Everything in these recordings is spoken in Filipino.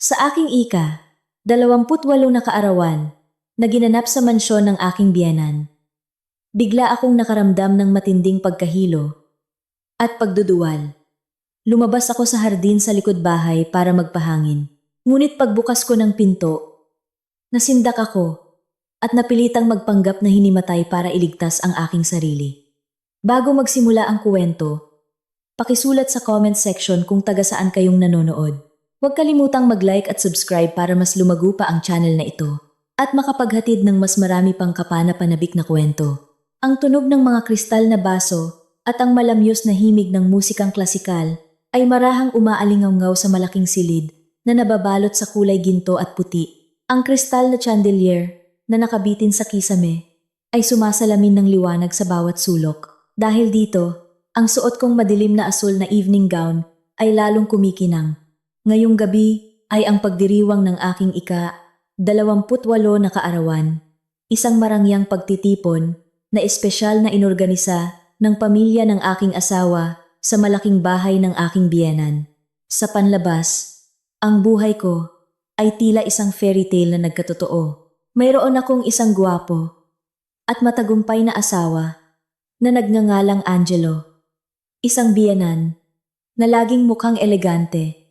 Sa aking ika, 28 na kaarawan na ginanap sa mansyon ng aking biyenan. Bigla akong nakaramdam ng matinding pagkahilo at pagduduwal. Lumabas ako sa hardin sa likod bahay para magpahangin. Ngunit pagbukas ko ng pinto, nasindak ako at napilitang magpanggap na hinimatay para iligtas ang aking sarili. Bago magsimula ang kuwento, pakisulat sa comment section kung taga saan kayong nanonood. Huwag kalimutang mag-like at subscribe para mas lumago pa ang channel na ito at makapaghatid ng mas marami pang kapana-panabik na kwento. Ang tunog ng mga kristal na baso at ang malamyos na himig ng musikang klasikal ay marahang umaalingaw sa malaking silid na nababalot sa kulay ginto at puti. Ang kristal na chandelier na nakabitin sa kisame ay sumasalamin ng liwanag sa bawat sulok. Dahil dito, ang suot kong madilim na asul na evening gown ay lalong kumikinang. Ngayong gabi ay ang pagdiriwang ng aking ika-28 na kaarawan, isang marangyang pagtitipon na espesyal na inorganisa ng pamilya ng aking asawa sa malaking bahay ng aking biyenan. Sa panlabas, ang buhay ko ay tila isang fairy tale na nagkatotoo. Mayroon akong isang gwapo at matagumpay na asawa na nagngangalang Angelo, isang biyenan na laging mukhang elegante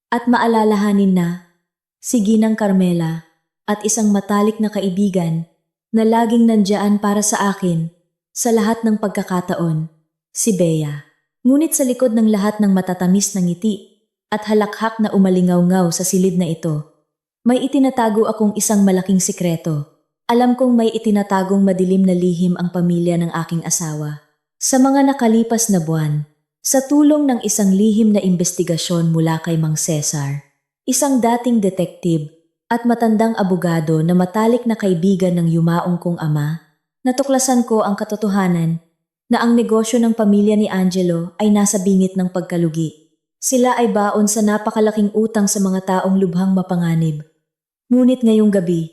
at maalalahanin na si Ginang Carmela at isang matalik na kaibigan na laging nandyan para sa akin sa lahat ng pagkakataon, si Bea. Ngunit sa likod ng lahat ng matatamis na ngiti at halakhak na umalingaw sa silid na ito, may itinatago akong isang malaking sikreto. Alam kong may itinatagong madilim na lihim ang pamilya ng aking asawa. Sa mga nakalipas na buwan, sa tulong ng isang lihim na investigasyon mula kay Mang Cesar, isang dating detective at matandang abogado na matalik na kaibigan ng yumaong kong ama, natuklasan ko ang katotohanan na ang negosyo ng pamilya ni Angelo ay nasa bingit ng pagkalugi. Sila ay baon sa napakalaking utang sa mga taong lubhang mapanganib. Ngunit ngayong gabi,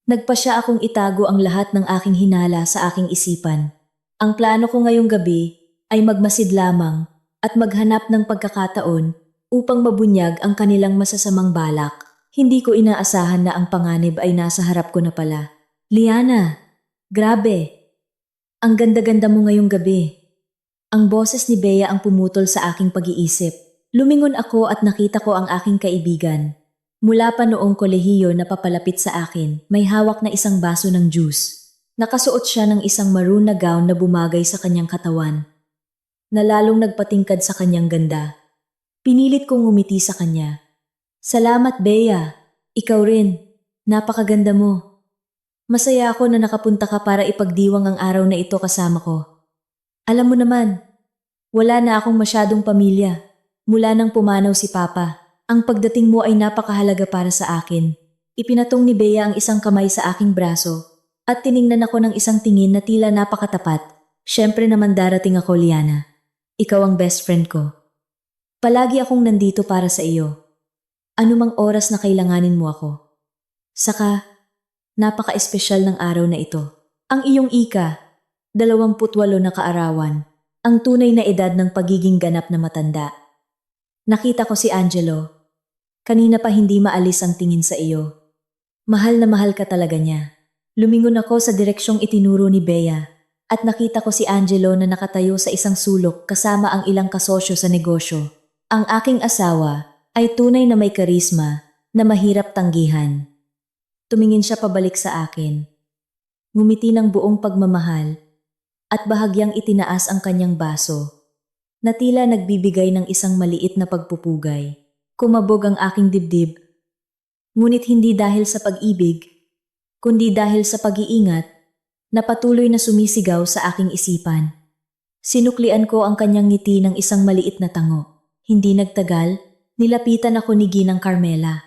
nagpasya akong itago ang lahat ng aking hinala sa aking isipan. Ang plano ko ngayong gabi ay magmasid lamang at maghanap ng pagkakataon upang mabunyag ang kanilang masasamang balak. Hindi ko inaasahan na ang panganib ay nasa harap ko na pala. Liana, grabe! Ang ganda-ganda mo ngayong gabi. Ang boses ni Bea ang pumutol sa aking pag-iisip. Lumingon ako at nakita ko ang aking kaibigan. Mula pa noong kolehiyo na papalapit sa akin, may hawak na isang baso ng juice. Nakasuot siya ng isang maroon na gown na bumagay sa kanyang katawan, na lalong nagpatingkad sa kanyang ganda. Pinilit kong ngumiti sa kanya. Salamat, Bea. Ikaw rin. Napakaganda mo. Masaya ako na nakapunta ka para ipagdiwang ang araw na ito kasama ko. Alam mo naman, wala na akong masyadong pamilya. Mula nang pumanaw si Papa, ang pagdating mo ay napakahalaga para sa akin. Ipinatong ni Bea ang isang kamay sa aking braso at tiningnan ako ng isang tingin na tila napakatapat. Siyempre naman darating ako, Liana. Ikaw ang best friend ko. Palagi akong nandito para sa iyo. Anumang oras na kailanganin mo ako. Saka, napaka-espesyal ng araw na ito. Ang iyong ika-28 na kaarawan, ang tunay na edad ng pagiging ganap na matanda. Nakita ko si Angelo. Kanina pa hindi maalis ang tingin sa iyo. Mahal na mahal ka talaga niya. Lumingon ako sa direksyong itinuro ni Bea at nakita ko si Angelo na nakatayo sa isang sulok kasama ang ilang kasosyo sa negosyo. Ang aking asawa ay tunay na may karisma na mahirap tanggihan. Tumingin siya pabalik sa akin. Ngumiti ng buong pagmamahal at bahagyang itinaas ang kanyang baso na tila nagbibigay ng isang maliit na pagpupugay. Kumabog ang aking dibdib. Ngunit hindi dahil sa pag-ibig, kundi dahil sa pag-iingat na patuloy na sumisigaw sa aking isipan. Sinuklian ko ang kanyang ngiti ng isang maliit na tango. Hindi nagtagal, nilapitan ako ni Ginang Carmela.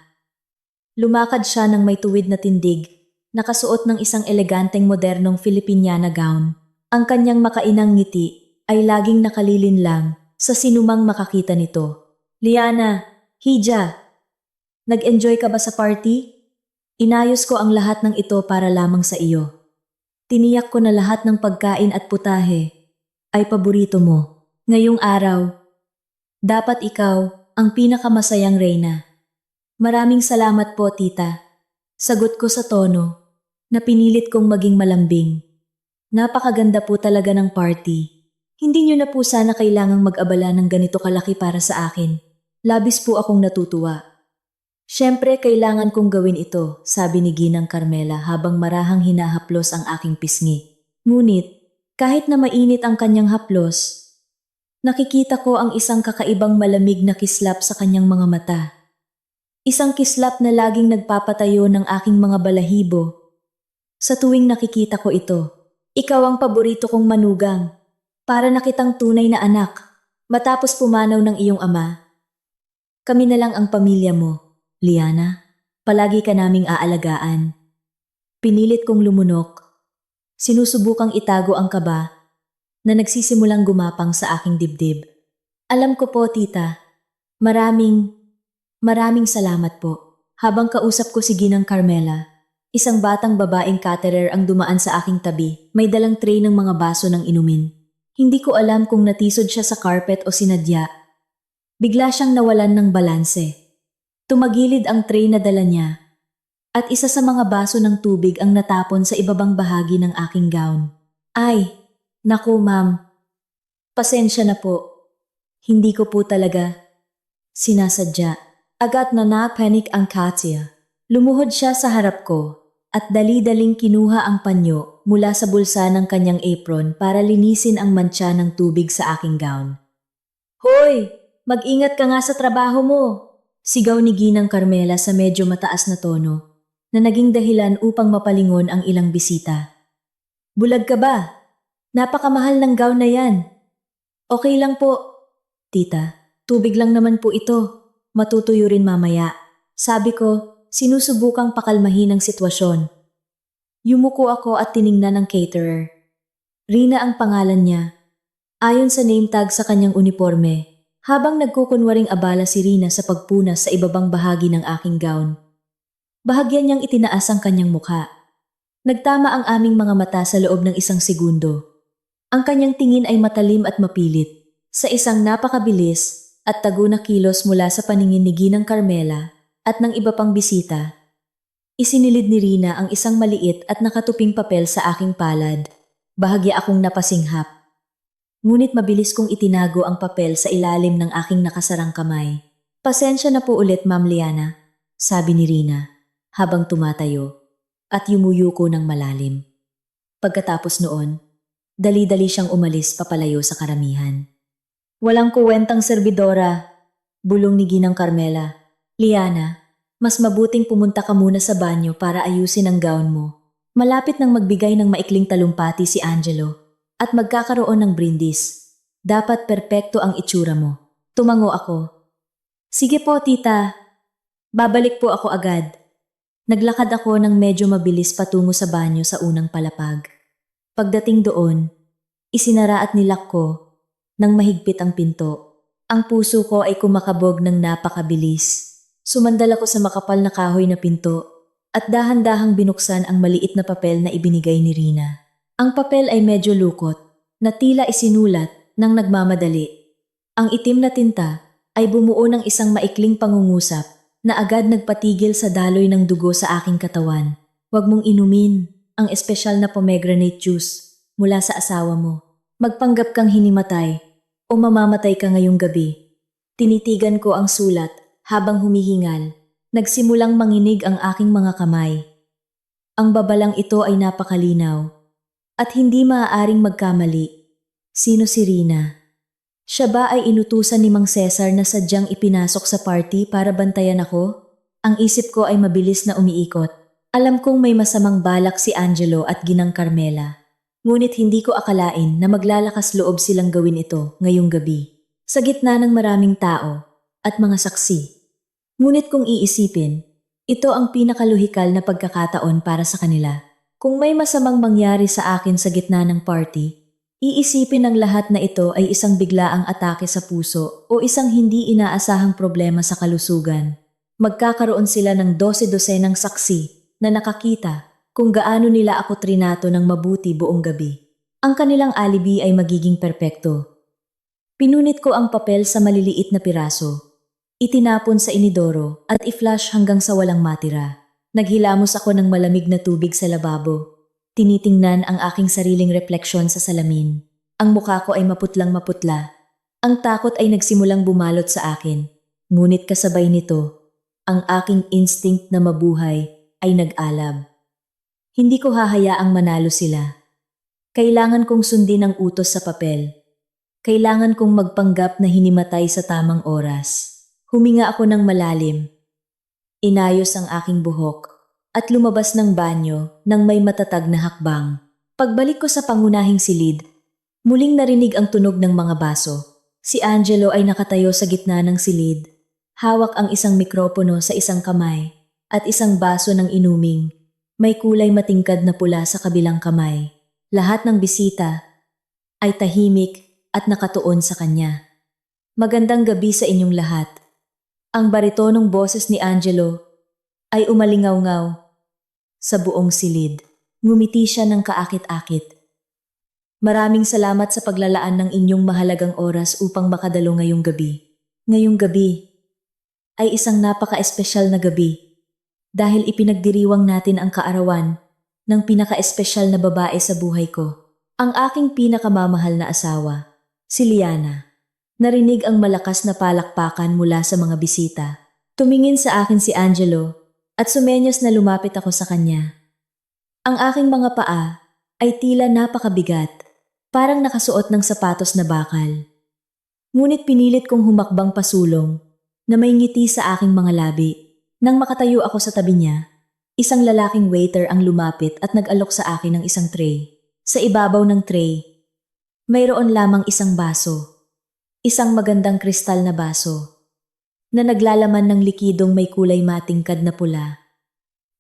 Lumakad siya ng may tuwid na tindig, nakasuot ng isang eleganteng modernong Filipiniana gown. Ang kanyang makainang ngiti ay laging nakalilinlang sa sinumang makakita nito. Liana, Hija, nag-enjoy ka ba sa party? Inayos ko ang lahat ng ito para lamang sa iyo. Tiniyak ko na lahat ng pagkain at putahe ay paborito mo. Ngayong araw, dapat ikaw ang pinakamasayang reyna. Maraming salamat po, tita. Sagot ko sa tono na pinilit kong maging malambing. Napakaganda po talaga ng party. Hindi niyo na po sana kailangang mag-abala ng ganito kalaki para sa akin. Labis po akong natutuwa. Siyempre, kailangan kong gawin ito, sabi ni Ginang Carmela habang marahang hinahaplos ang aking pisngi. Ngunit, kahit na mainit ang kanyang haplos, nakikita ko ang isang kakaibang malamig na kislap sa kanyang mga mata. Isang kislap na laging nagpapatayo ng aking mga balahibo. Sa tuwing nakikita ko ito, ikaw ang paborito kong manugang. Para nakitang tunay na anak, matapos pumanaw ng iyong ama. Kami na lang ang pamilya mo. Liana, palagi ka naming aalagaan. Pinilit kong lumunok. Sinusubukang itago ang kaba na nagsisimulang gumapang sa aking dibdib. Alam ko po, tita. Maraming salamat po. Habang kausap ko si Ginang Carmela, isang batang babaeng caterer ang dumaan sa aking tabi. May dalang tray ng mga baso ng inumin. Hindi ko alam kung natisod siya sa carpet o sinadya. Bigla siyang nawalan ng balanse. Tumagilid ang tray na dala niya at isa sa mga baso ng tubig ang natapon sa ibabang bahagi ng aking gown. Ay, naku ma'am, pasensya na po. Hindi ko po talaga sinasadya. Agad na napanik ang Katya. Lumuhod siya sa harap ko at dali-daling kinuha ang panyo mula sa bulsa ng kanyang apron para linisin ang mantsa ng tubig sa aking gown. Hoy, mag-ingat ka nga sa trabaho mo! Sigaw ni Ginang Carmela sa medyo mataas na tono na naging dahilan upang mapalingon ang ilang bisita. Bulag ka ba? Napakamahal ng gown na yan. Okay lang po. Tita, tubig lang naman po ito. Matutuyo rin mamaya. Sabi ko, sinusubukang pakalmahin ang sitwasyon. Yumuko ako at tiningnan ng caterer. Rina ang pangalan niya. Ayon sa name tag sa kanyang uniforme, habang nagkukunwaring abala si Rina sa pagpunas sa ibabang bahagi ng aking gown. Bahagyan niyang itinaas ang kanyang mukha. Nagtama ang aming mga mata sa loob ng isang segundo. Ang kanyang tingin ay matalim at mapilit. Sa isang napakabilis at tago na kilos mula sa paningin ni Ginang Carmela at ng iba pang bisita, isinilid ni Rina ang isang maliit at nakatuping papel sa aking palad. Bahagya akong napasinghap. Ngunit mabilis kong itinago ang papel sa ilalim ng aking nakasarang kamay. Pasensya na po ulit, Ma'am Liana, sabi ni Rina habang tumatayo at yumuyuko ng malalim. Pagkatapos noon, dali-dali siyang umalis papalayo sa karamihan. Walang kuwentang serbidora, bulong ni Ginang Carmela. Liana, mas mabuting pumunta ka muna sa banyo para ayusin ang gown mo. Malapit nang magbigay ng maikling talumpati si Angelo at magkakaroon ng brindis. Dapat perpekto ang itsura mo. Tumango ako. Sige po, tita. Babalik po ako agad. Naglakad ako ng medyo mabilis patungo sa banyo sa unang palapag. Pagdating doon, isinara at nilak ko nang mahigpit ang pinto. Ang puso ko ay kumakabog ng napakabilis. Sumandal ako sa makapal na kahoy na pinto at dahan-dahang binuksan ang maliit na papel na ibinigay ni Rina. Ang papel ay medyo lukot, na tila isinulat ng nagmamadali. Ang itim na tinta ay bumuo ng isang maikling pangungusap na agad nagpatigil sa daloy ng dugo sa aking katawan. Huwag mong inumin ang espesyal na pomegranate juice mula sa asawa mo. Magpanggap kang hinimatay o mamamatay ka ngayong gabi. Tinitigan ko ang sulat habang humihingal. Nagsimulang manginig ang aking mga kamay. Ang babalang ito ay napakalinaw at hindi maaaring magkamali. Sino si Rina? Siya ba ay inutusan ni Mang Cesar na sadyang ipinasok sa party para bantayan ako? Ang isip ko ay mabilis na umiikot. Alam kong may masamang balak si Angelo at Ginang Carmela. Ngunit hindi ko akalain na maglalakas loob silang gawin ito ngayong gabi. Sa gitna ng maraming tao at mga saksi. Ngunit kung iisipin, ito ang pinakaluhikal na pagkakataon para sa kanila. Kung may masamang mangyari sa akin sa gitna ng party, iisipin ng lahat na ito ay isang biglaang atake sa puso o isang hindi inaasahang problema sa kalusugan. Magkakaroon sila ng 12-dosenang saksi na nakakita kung gaano nila ako trinato ng mabuti buong gabi. Ang kanilang alibi ay magiging perpekto. Pinunit ko ang papel sa maliliit na piraso. Itinapon sa inidoro at i-flush hanggang sa walang matira. Naghilamos ako ng malamig na tubig sa lababo. Tinitingnan ang aking sariling refleksyon sa salamin. Ang mukha ko ay maputlang maputla. Ang takot ay nagsimulang bumalot sa akin. Ngunit kasabay nito, ang aking instinct na mabuhay ay nag-alab. Hindi ko hahayaang manalo sila. Kailangan kong sundin ang utos sa papel. Kailangan kong magpanggap na hinimatay sa tamang oras. Huminga ako ng malalim. Inayos ang aking buhok at lumabas ng banyo nang may matatag na hakbang. Pagbalik ko sa pangunahing silid, muling narinig ang tunog ng mga baso. Si Angelo ay nakatayo sa gitna ng silid. Hawak ang isang mikropono sa isang kamay at isang baso ng inuming. May kulay matingkad na pula sa kabilang kamay. Lahat ng bisita ay tahimik at nakatuon sa kanya. Magandang gabi sa inyong lahat. Ang baritonong boses ni Angelo ay umalingaw-ngaw sa buong silid. Ngumiti siya ng kaakit-akit. Maraming salamat sa paglalaan ng inyong mahalagang oras upang makadalo ngayong gabi. Ngayong gabi ay isang napaka-espesyal na gabi dahil ipinagdiriwang natin ang kaarawan ng pinaka-espesyal na babae sa buhay ko. Ang aking pinakamamahal na asawa, si Liana. Narinig ang malakas na palakpakan mula sa mga bisita. Tumingin sa akin si Angelo at sumenyas na lumapit ako sa kanya. Ang aking mga paa ay tila napakabigat, parang nakasuot ng sapatos na bakal. Ngunit pinilit kong humakbang pasulong na may ngiti sa aking mga labi. Nang makatayo ako sa tabi niya, isang lalaking waiter ang lumapit at nag-alok sa akin ng isang tray. Sa ibabaw ng tray, mayroon lamang isang baso. Isang magandang kristal na baso na naglalaman ng likidong may kulay matingkad na pula.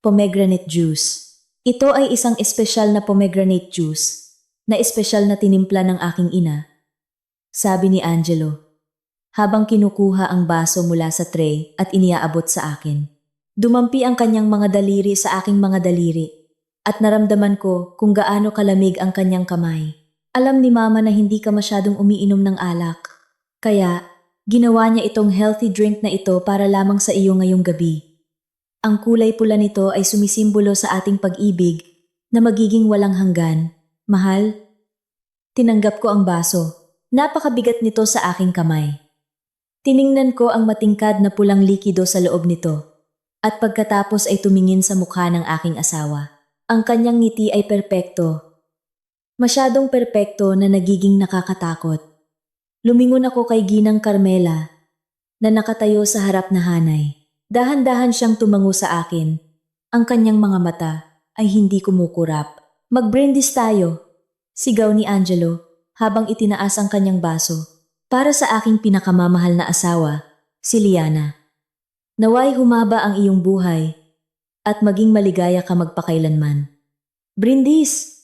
Pomegranate juice. Ito ay isang espesyal na pomegranate juice na espesyal na tinimpla ng aking ina, sabi ni Angelo, habang kinukuha ang baso mula sa tray at iniaabot sa akin. Dumampi ang kanyang mga daliri sa aking mga daliri at naramdaman ko kung gaano kalamig ang kanyang kamay. Alam ni Mama na hindi ka masyadong umiinom ng alak. Kaya, ginawa niya itong healthy drink na ito para lamang sa iyo ngayong gabi. Ang kulay pula nito ay sumisimbolo sa ating pag-ibig na magiging walang hanggan. Mahal? Tinanggap ko ang baso. Napakabigat nito sa aking kamay. Tiningnan ko ang matingkad na pulang likido sa loob nito. At pagkatapos ay tumingin sa mukha ng aking asawa. Ang kanyang ngiti ay perpekto. Masyadong perpekto na nagiging nakakatakot. Lumingon ako kay Ginang Carmela na nakatayo sa harap na hanay. Dahan-dahan siyang tumango sa akin. Ang kanyang mga mata ay hindi kumukurap. Mag-brindis tayo, sigaw ni Angelo habang itinaas ang kanyang baso. Para sa aking pinakamamahal na asawa, si Liana. Naway humaba ang iyong buhay at maging maligaya ka magpakailanman. Brindis!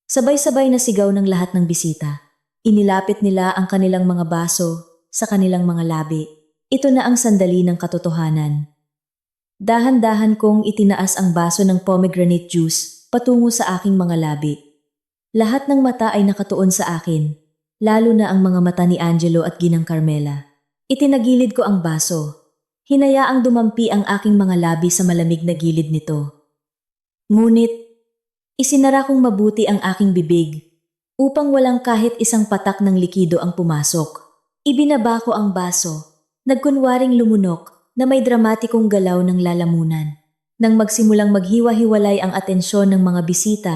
Sabay-sabay na sigaw ng lahat ng bisita. Inilapit nila ang kanilang mga baso sa kanilang mga labi. Ito na ang sandali ng katotohanan. Dahan-dahan kong itinaas ang baso ng pomegranate juice patungo sa aking mga labi. Lahat ng mata ay nakatuon sa akin, lalo na ang mga mata ni Angelo at Ginang Carmela. Itinagilid ko ang baso. Hinayaang dumampi ang aking mga labi sa malamig na gilid nito. Ngunit, isinara kong mabuti ang aking bibig upang walang kahit isang patak ng likido ang pumasok. Ibinaba ko ang baso, nagkunwaring lumunok na may dramatikong galaw ng lalamunan. Nang magsimulang maghiwa-hiwalay ang atensyon ng mga bisita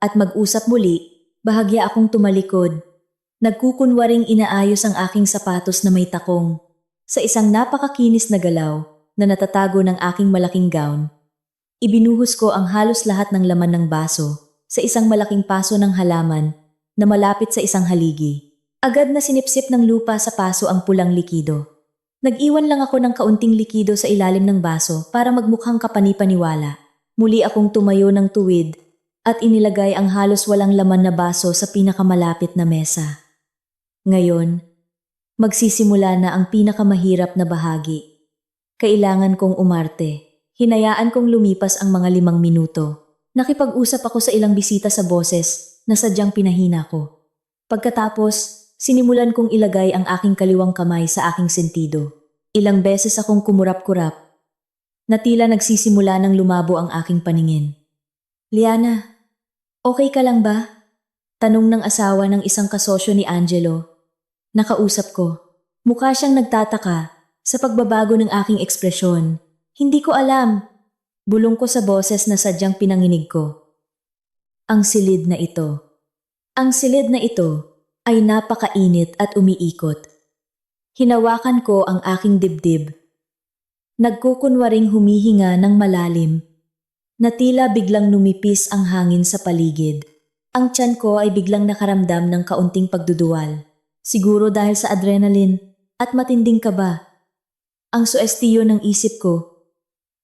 at mag-usap muli, bahagya akong tumalikod. Nagkukunwaring inaayos ang aking sapatos na may takong. Sa isang napakakinis na galaw na natatago ng aking malaking gown, ibinuhos ko ang halos lahat ng laman ng baso sa isang malaking paso ng halaman na malapit sa isang haligi. Agad na sinipsip ng lupa sa paso ang pulang likido. Nag-iwan lang ako ng kaunting likido sa ilalim ng baso para magmukhang kapani-paniwala. Muli akong tumayo ng tuwid at inilagay ang halos walang laman na baso sa pinakamalapit na mesa. Ngayon, magsisimula na ang pinakamahirap na bahagi. Kailangan kong umarte. Hinayaan kong lumipas ang mga 5 minuto. Nakipag-usap ako sa ilang bisita sa boses na sadyang pinahina ko. Pagkatapos, sinimulan kong ilagay ang aking kaliwang kamay sa aking sentido. Ilang beses akong kumurap-kurap na tila nagsisimula ng lumabo ang aking paningin. Liana, okay ka lang ba? Tanong ng asawa ng isang kasosyo ni Angelo. Nakausap ko. Mukha siyang nagtataka sa pagbabago ng aking ekspresyon. Hindi ko alam. Bulong ko sa boses na sadyang pinanginig ko. Ang silid na ito. Ang silid na ito ay napakainit at umiikot. Hinawakan ko ang aking dibdib. Nagkukunwaring humihinga ng malalim, na tila biglang numipis ang hangin sa paligid. Ang tiyan ko ay biglang nakaramdam ng kaunting pagduduwal. Siguro dahil sa adrenaline at matinding kaba. Ang suestiyo ng isip ko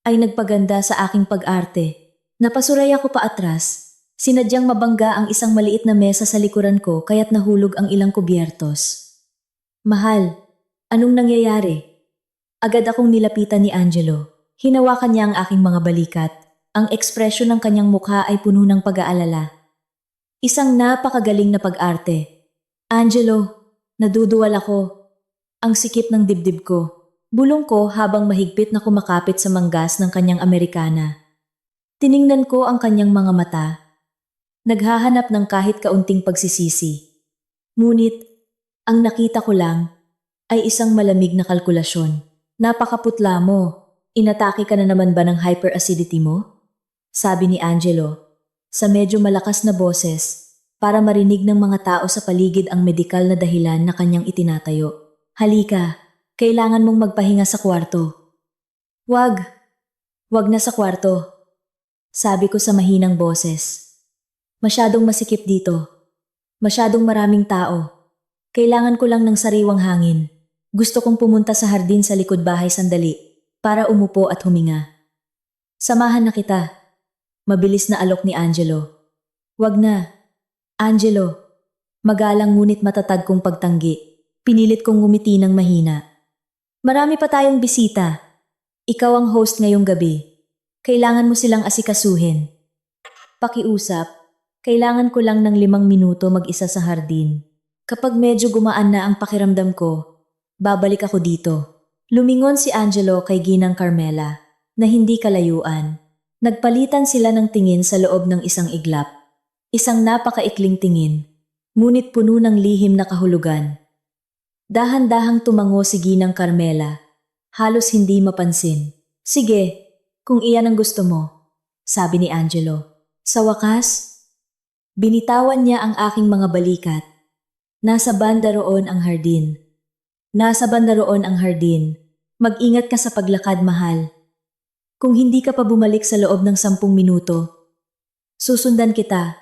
ay nagpaganda sa aking pag-arte. Napasuray ako pa atras. Sinadyang mabangga ang isang maliit na mesa sa likuran ko kaya't nahulog ang ilang kubyertos. Mahal, anong nangyayari? Agad akong nilapitan ni Angelo. Hinawakan niya ang aking mga balikat. Ang ekspresyon ng kanyang mukha ay puno ng pag-aalala. Isang napakagaling na pag-arte. Angelo, naduduwal ako. Ang sikip ng dibdib ko. Bulong ko habang mahigpit na kumakapit sa manggas ng kanyang Amerikana. Tiningnan ko ang kanyang mga mata. Naghahanap ng kahit kaunting pagsisisi. Ngunit, ang nakita ko lang ay isang malamig na kalkulasyon. Napakaputla mo. Inatake ka na naman ba ng hyperacidity mo? Sabi ni Angelo, sa medyo malakas na boses, para marinig ng mga tao sa paligid ang medikal na dahilan na kanyang itinatayo. Halika, kailangan mong magpahinga sa kwarto. Wag na sa kwarto. Sabi ko sa mahinang boses. Masyadong masikip dito. Masyadong maraming tao. Kailangan ko lang ng sariwang hangin. Gusto kong pumunta sa hardin sa likod bahay sandali para umupo at huminga. Samahan na kita. Mabilis na alok ni Angelo. Wag na. Angelo. Magalang ngunit matatag kong pagtanggi. Pinilit kong ngumiti ng mahina. Marami pa tayong bisita. Ikaw ang host ngayong gabi. Kailangan mo silang asikasuhin. Pakiusap, kailangan ko lang ng 5 minuto mag-isa sa hardin. Kapag medyo gumaan na ang pakiramdam ko, babalik ako dito. Lumingon si Angelo kay Ginang Carmela na hindi kalayuan. Nagpalitan sila ng tingin sa loob ng isang iglap. Isang napakaikling tingin, ngunit puno ng lihim na kahulugan. Dahan-dahang tumango si Ginang Carmela, halos hindi mapansin. Sige, kung iyan ang gusto mo, sabi ni Angelo. Sa wakas, binitawan niya ang aking mga balikat. Nasa banda roon ang hardin. Nasa banda roon ang hardin. Mag-ingat ka sa paglakad, mahal. Kung hindi ka pa bumalik sa loob ng 10 minuto, susundan kita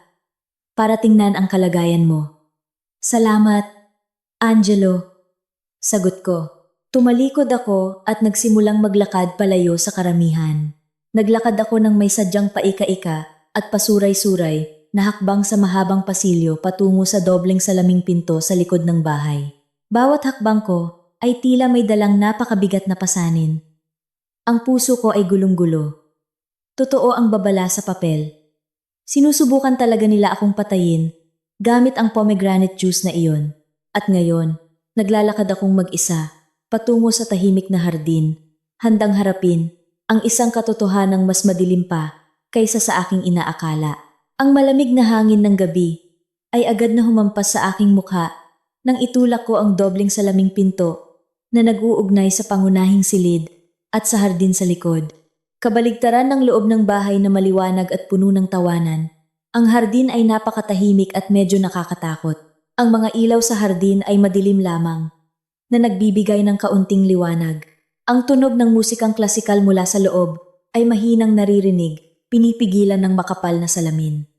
para tingnan ang kalagayan mo. Salamat, Angelo. Sagot ko. Tumalikod ako at nagsimulang maglakad palayo sa karamihan. Naglakad ako ng may sadyang paika-ika at pasuray-suray na hakbang sa mahabang pasilyo patungo sa dobleng salaming pinto sa likod ng bahay. Bawat hakbang ko ay tila may dalang napakabigat na pasanin. Ang puso ko ay gulong-gulo. Totoo ang babala sa papel. Sinusubukan talaga nila akong patayin gamit ang pomegranate juice na iyon. At ngayon, naglalakad akong mag-isa patungo sa tahimik na hardin, handang harapin ang isang katotohanang mas madilim pa kaysa sa aking inaakala. Ang malamig na hangin ng gabi ay agad na humampas sa aking mukha nang itulak ko ang dobleng salaming pinto na nag-uugnay sa pangunahing silid at sa hardin sa likod. Kabaligtaran ng loob ng bahay na maliwanag at puno ng tawanan. Ang hardin ay napakatahimik at medyo nakakatakot. Ang mga ilaw sa hardin ay madilim lamang na nagbibigay ng kaunting liwanag. Ang tunog ng musikang klasikal mula sa loob ay mahinang naririnig, pinipigilan ng makapal na salamin.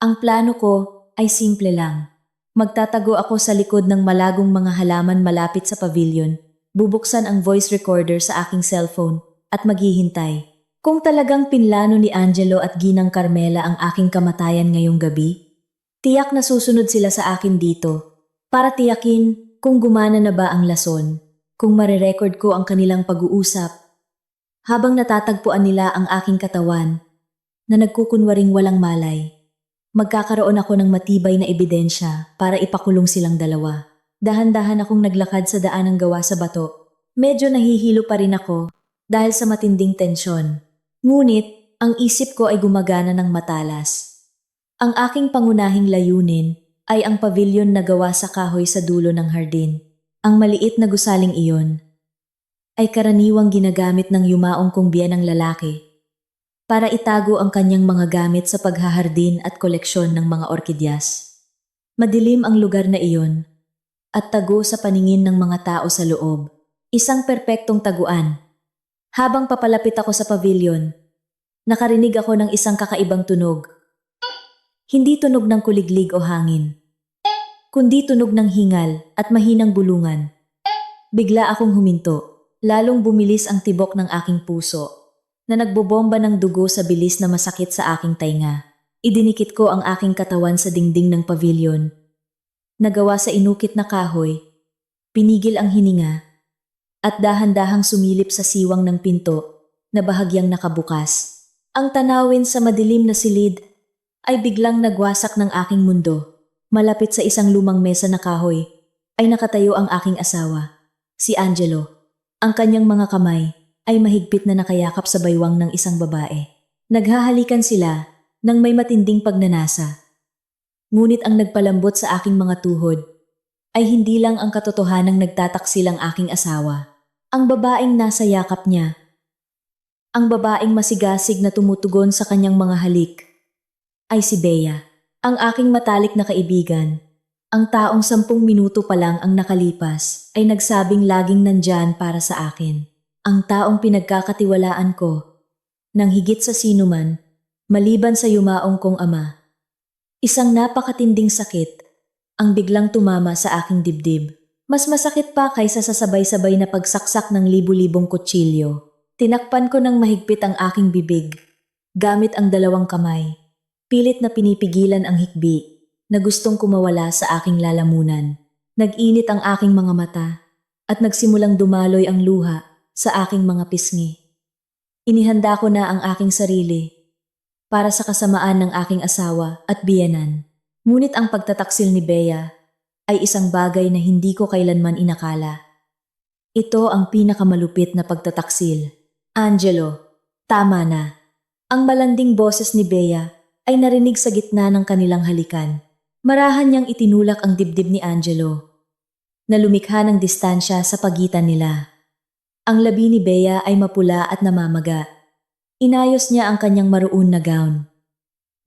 Ang plano ko ay simple lang. Magtatago ako sa likod ng malagong mga halaman malapit sa pavilion, bubuksan ang voice recorder sa aking cellphone at maghihintay. Kung talagang pinlano ni Angelo at Ginang Carmela ang aking kamatayan ngayong gabi, tiyak na susunod sila sa akin dito para tiyakin kung gumana na ba ang lason, kung marirecord ko ang kanilang pag-uusap. Habang natatagpuan nila ang aking katawan na nagkukunwaring walang malay, magkakaroon ako ng matibay na ebidensya para ipakulong silang dalawa. Dahan-dahan akong naglakad sa daanang gawa sa bato. Medyo nahihilo pa rin ako dahil sa matinding tensyon. Ngunit, ang isip ko ay gumagana ng matalas. Ang aking pangunahing layunin ay ang pavilion na gawa sa kahoy sa dulo ng hardin. Ang maliit na gusaling iyon ay karaniwang ginagamit ng yumaong kong biyenang lalaki para itago ang kanyang mga gamit sa paghahardin at koleksyon ng mga orkidyas. Madilim ang lugar na iyon at tago sa paningin ng mga tao sa loob. Isang perpektong taguan. Habang papalapit ako sa pavilion, nakarinig ako ng isang kakaibang tunog. Hindi tunog ng kuliglig o hangin, kundi tunog ng hingal at mahinang bulungan. Bigla akong huminto, lalong bumilis ang tibok ng aking puso, na nagbobomba ng dugo sa bilis na masakit sa aking tainga. Idinikit ko ang aking katawan sa dingding ng pavilion. Nagawa sa inukit na kahoy, pinigil ang hininga, at dahan-dahang sumilip sa siwang ng pinto na bahagyang nakabukas. Ang tanawin sa madilim na silid ay biglang nagwasak ng aking mundo. Malapit sa isang lumang mesa na kahoy ay nakatayo ang aking asawa, si Angelo. Ang kanyang mga kamay ay mahigpit na nakayakap sa baywang ng isang babae. Naghahalikan sila nang may matinding pagnanasa. Ngunit ang nagpalambot sa aking mga tuhod ay hindi lang ang katotohanang nagtataksil ang aking asawa. Ang babaeng nasa yakap niya, ang babaeng masigasig na tumutugon sa kanyang mga halik, ay si Bea, ang aking matalik na kaibigan. Ang taong 10 minuto pa lang ang nakalipas ay nagsabing laging nandyan para sa akin. Ang taong pinagkakatiwalaan ko, nang higit sa sinuman, maliban sa yumaong kong ama. Isang napakatinding sakit ang biglang tumama sa aking dibdib. Mas masakit pa kaysa sa sabay-sabay na pagsaksak ng libu-libong kutsilyo. Tinakpan ko ng mahigpit ang aking bibig, gamit ang 2 kamay. Pilit na pinipigilan ang hikbi na gustong kumawala sa aking lalamunan. Nag-init ang aking mga mata at nagsimulang dumaloy ang luha sa aking mga pisngi. Inihanda ko na ang aking sarili para sa kasamaan ng aking asawa at biyenan. Ngunit ang pagtataksil ni Bea ay isang bagay na hindi ko kailanman inakala. Ito ang pinakamalupit na pagtataksil. Angelo, tama na. Ang malanding boses ni Bea ay narinig sa gitna ng kanilang halikan. Marahan niyang itinulak ang dibdib ni Angelo, na lumikha ng distansya sa pagitan nila. Ang labi ni Bea ay mapula at namamaga. Inayos niya ang kanyang maroon na gown.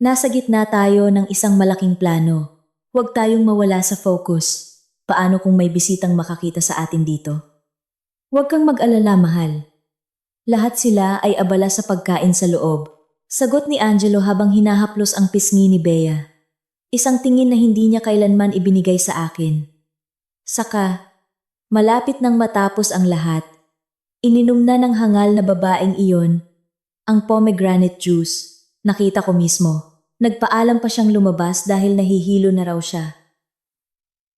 Nasa gitna tayo ng isang malaking plano. Huwag tayong mawala sa focus. Paano kung may bisitang makakita sa atin dito? Huwag kang mag-alala, mahal. Lahat sila ay abala sa pagkain sa loob. Sagot ni Angelo habang hinahaplos ang pisngi ni Bea. Isang tingin na hindi niya kailanman ibinigay sa akin. Saka, malapit nang matapos ang lahat, ininom na ng hangal na babaeng iyon ang pomegranate juice. Nakita ko mismo. Nagpaalam pa siyang lumabas dahil nahihilo na raw siya.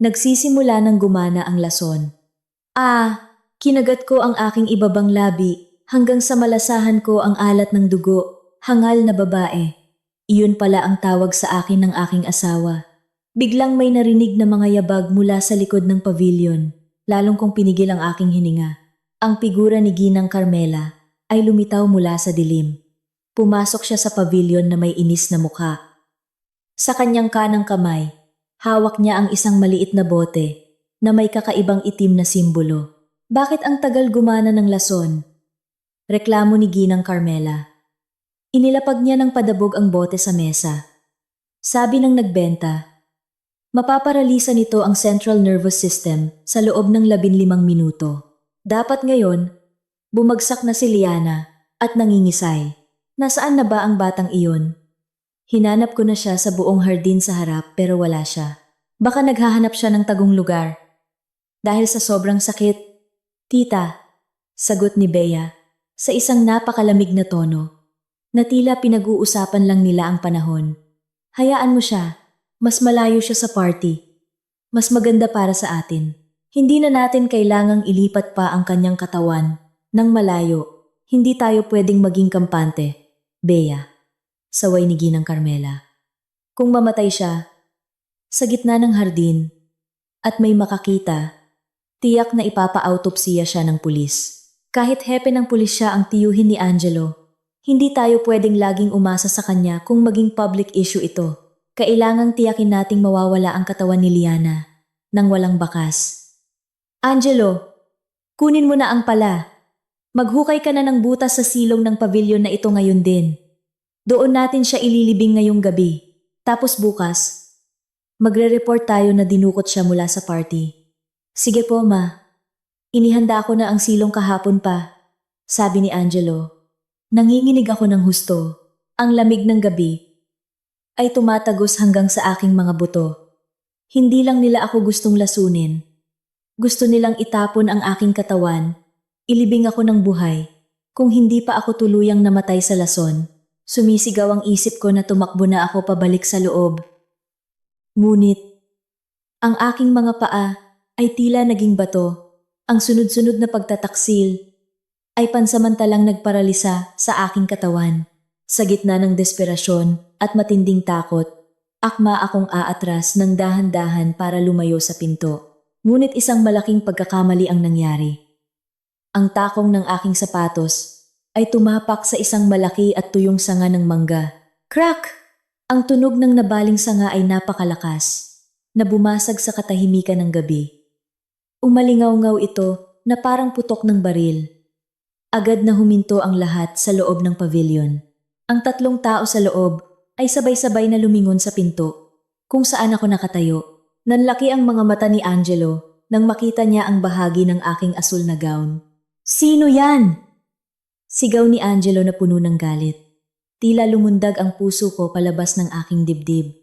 Nagsisimula ng gumana ang lason. Kinagat ko ang aking ibabang labi hanggang sa malasahan ko ang alat ng dugo, hangal na babae. Iyon pala ang tawag sa akin ng aking asawa. Biglang may narinig na mga yabag mula sa likod ng pavilion, lalong kong pinigil ang aking hininga. Ang figura ni Ginang Carmela ay lumitaw mula sa dilim. Pumasok siya sa pavilion na may inis na mukha. Sa kanyang kanang kamay, hawak niya ang isang maliit na bote na may kakaibang itim na simbolo. Bakit ang tagal gumana ng lason? Reklamo ni Ginang Carmela. Inilapag niya ng padabog ang bote sa mesa. Sabi ng nagbenta, mapaparalisa nito ang central nervous system sa loob ng 15 minuto. Dapat ngayon, bumagsak na si Liana at nangingisay. Nasaan na ba ang batang iyon? Hinanap ko na siya sa buong hardin sa harap pero wala siya. Baka naghahanap siya ng tagong lugar. Dahil sa sobrang sakit. Tita, sagot ni Bea sa isang napakalamig na tono, na tila pinag-uusapan lang nila ang panahon. Hayaan mo siya, mas malayo siya sa party. Mas maganda para sa atin. Hindi na natin kailangang ilipat pa ang kanyang katawan ng malayo. Hindi tayo pwedeng maging kampante. Bea, saway ni Ginang Carmela. Kung mamatay siya, sa gitna ng hardin, at may makakita, Tiyak na ipapa-autopsiya siya ng pulis. Kahit hepe ng pulis siya ang tiyuhin ni Angelo, hindi tayo pwedeng laging umasa sa kanya kung maging public issue ito. Kailangang tiyakin nating mawawala ang katawan ni Liana nang walang bakas. Angelo, kunin mo na ang pala. Maghukay ka na ng butas sa silong ng pavilion na ito ngayon din. Doon natin siya ililibing ngayong gabi. Tapos bukas, magre-report tayo na dinukot siya mula sa party. Sige po, ma. Inihanda ko na ang silong kahapon pa, sabi ni Angelo. Nanginginig ako ng husto. Ang lamig ng gabi ay tumatagos hanggang sa aking mga buto. Hindi lang nila ako gustong lasunin. Gusto nilang itapon ang aking katawan. Ilibing ako ng buhay. Kung hindi pa ako tuluyang namatay sa lason, sumisigaw ang isip ko na tumakbo na ako pabalik sa loob. Ngunit, ang aking mga paa ay tila naging bato. Ang sunod-sunod na pagtataksil ay pansamantalang nagparalisa sa aking katawan. Sa gitna ng desperasyon at matinding takot, akma akong aatras ng dahan-dahan para lumayo sa pinto. Ngunit isang malaking pagkakamali ang nangyari. Ang takong ng aking sapatos ay tumapak sa isang malaki at tuyong sanga ng mangga. Crack! Ang tunog ng nabaling sanga ay napakalakas na bumasag sa katahimikan ng gabi. Umalingaw-ngaw ito na parang putok ng baril. Agad na huminto ang lahat sa loob ng pavilion. Ang tatlong tao sa loob ay sabay-sabay na lumingon sa pinto kung saan ako nakatayo. Nanlaki ang mga mata ni Angelo nang makita niya ang bahagi ng aking asul na gown. Sino yan? Sigaw ni Angelo na puno ng galit. Tila lumundag ang puso ko palabas ng aking dibdib.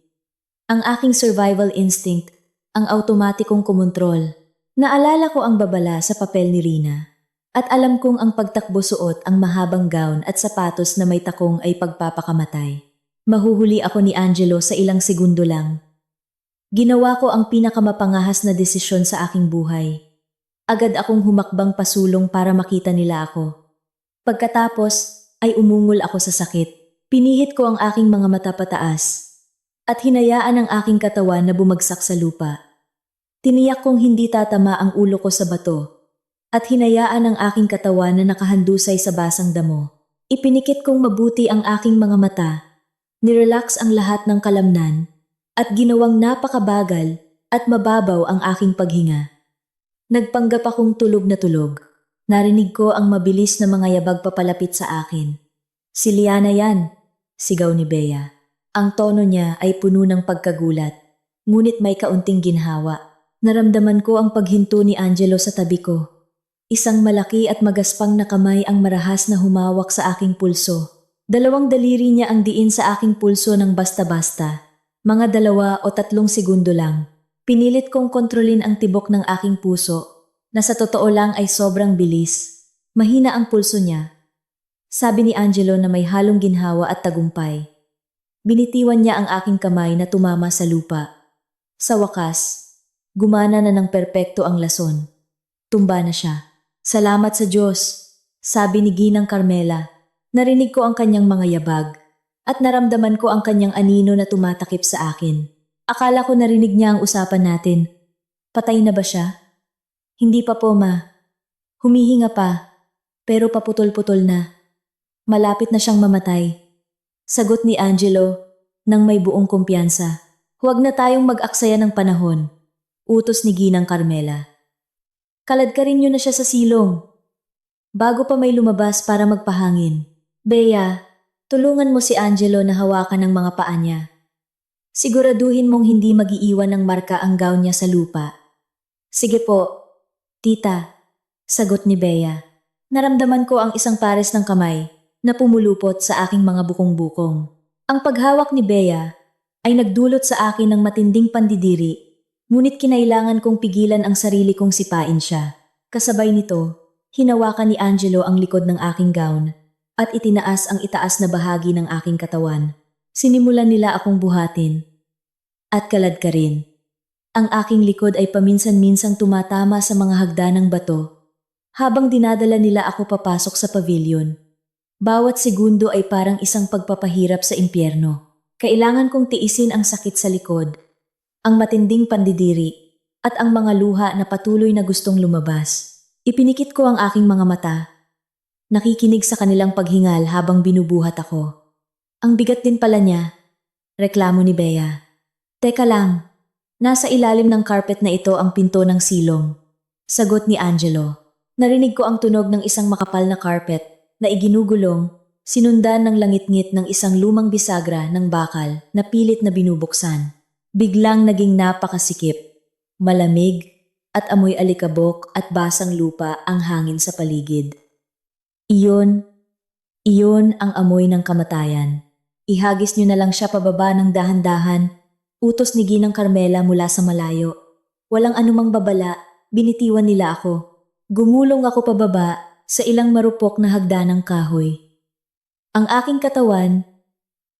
Ang aking survival instinct, ang automatikong kumontrol. Naalala ko ang babala sa papel ni Rina at alam kong ang pagtakbo suot ang mahabang gown at sapatos na may takong ay pagpapakamatay. Mahuhuli ako ni Angelo sa ilang segundo lang. Ginawa ko ang pinakamapangahas na desisyon sa aking buhay. Agad akong humakbang pasulong para makita nila ako. Pagkatapos ay umungol ako sa sakit. Pinihit ko ang aking mga mata pataas at hinayaan ang aking katawan na bumagsak sa lupa. Tiniyak kong hindi tatama ang ulo ko sa bato at hinayaan ang aking katawan na nakahandusay sa basang damo. Ipinikit kong mabuti ang aking mga mata, nirelax ang lahat ng kalamnan at ginawang napakabagal at mababaw ang aking paghinga. Nagpanggap akong tulog na tulog. Narinig ko ang mabilis na mga yabag papalapit sa akin. Si Liana yan, sigaw ni Bea. Ang tono niya ay puno ng pagkagulat, ngunit may kaunting ginhawa. Naramdaman ko ang paghinto ni Angelo sa tabi ko. Isang malaki at magaspang na kamay ang marahas na humawak sa aking pulso. Dalawang daliri niya ang diin sa aking pulso ng basta-basta. Mga 2 o 3 segundo lang. Pinilit kong kontrolin ang tibok ng aking puso, na sa totoo lang ay sobrang bilis. Mahina ang pulso niya. Sabi ni Angelo na may halong ginhawa at tagumpay. Binitiwan niya ang aking kamay na tumama sa lupa. Sa wakas, gumana na ng perpekto ang lason. Tumba na siya. Salamat sa Diyos, sabi ni Ginang Carmela. Narinig ko ang kanyang mga yabag at naramdaman ko ang kanyang anino na tumatakip sa akin. Akala ko narinig niya ang usapan natin. Patay na ba siya? Hindi pa po, ma. Humihinga pa, pero paputol-putol na. Malapit na siyang mamatay. Sagot ni Angelo nang may buong kumpiyansa. Huwag na tayong mag-aksaya ng panahon. Utos ni Ginang Carmela. Kaladkarin niyo na siya sa silong. Bago pa may lumabas para magpahangin. Bea, tulungan mo si Angelo na hawakan ng mga paa niya. Siguraduhin mong hindi mag-iiwan ng marka ang gown niya sa lupa. Sige po, tita, sagot ni Bea. Naramdaman ko ang isang pares ng kamay na pumulupot sa aking mga bukong-bukong. Ang paghawak ni Bea ay nagdulot sa akin ng matinding pandidiri. Ngunit kinailangan kong pigilan ang sarili kong sipain siya. Kasabay nito, hinawakan ni Angelo ang likod ng aking gown at itinaas ang itaas na bahagi ng aking katawan. Sinimulan nila akong buhatin at kaladkarin. Ang aking likod ay paminsan-minsang tumatama sa mga hagdanang bato habang dinadala nila ako papasok sa pavilion. Bawat segundo ay parang isang pagpapahirap sa impyerno. Kailangan kong tiisin ang sakit sa likod, ang matinding pandidiri, at ang mga luha na patuloy na gustong lumabas. Ipinikit ko ang aking mga mata, nakikinig sa kanilang paghingal habang binubuhat ako. Ang bigat din pala niya, reklamo ni Bea. Teka lang, nasa ilalim ng carpet na ito ang pinto ng silong. Sagot ni Angelo. Narinig ko ang tunog ng isang makapal na carpet na iginugulong, sinundan ng langit-ngit ng isang lumang bisagra ng bakal na pilit na binubuksan. Biglang naging napakasikip, malamig at amoy alikabok at basang lupa ang hangin sa paligid. Iyon ang amoy ng kamatayan. Ihagis niyo na lang siya pababa ng dahan-dahan, utos ni Ginang Carmela mula sa malayo. Walang anumang babala, binitiwan nila ako. Gumulong ako pababa sa ilang marupok na hagdanang kahoy. Ang aking katawan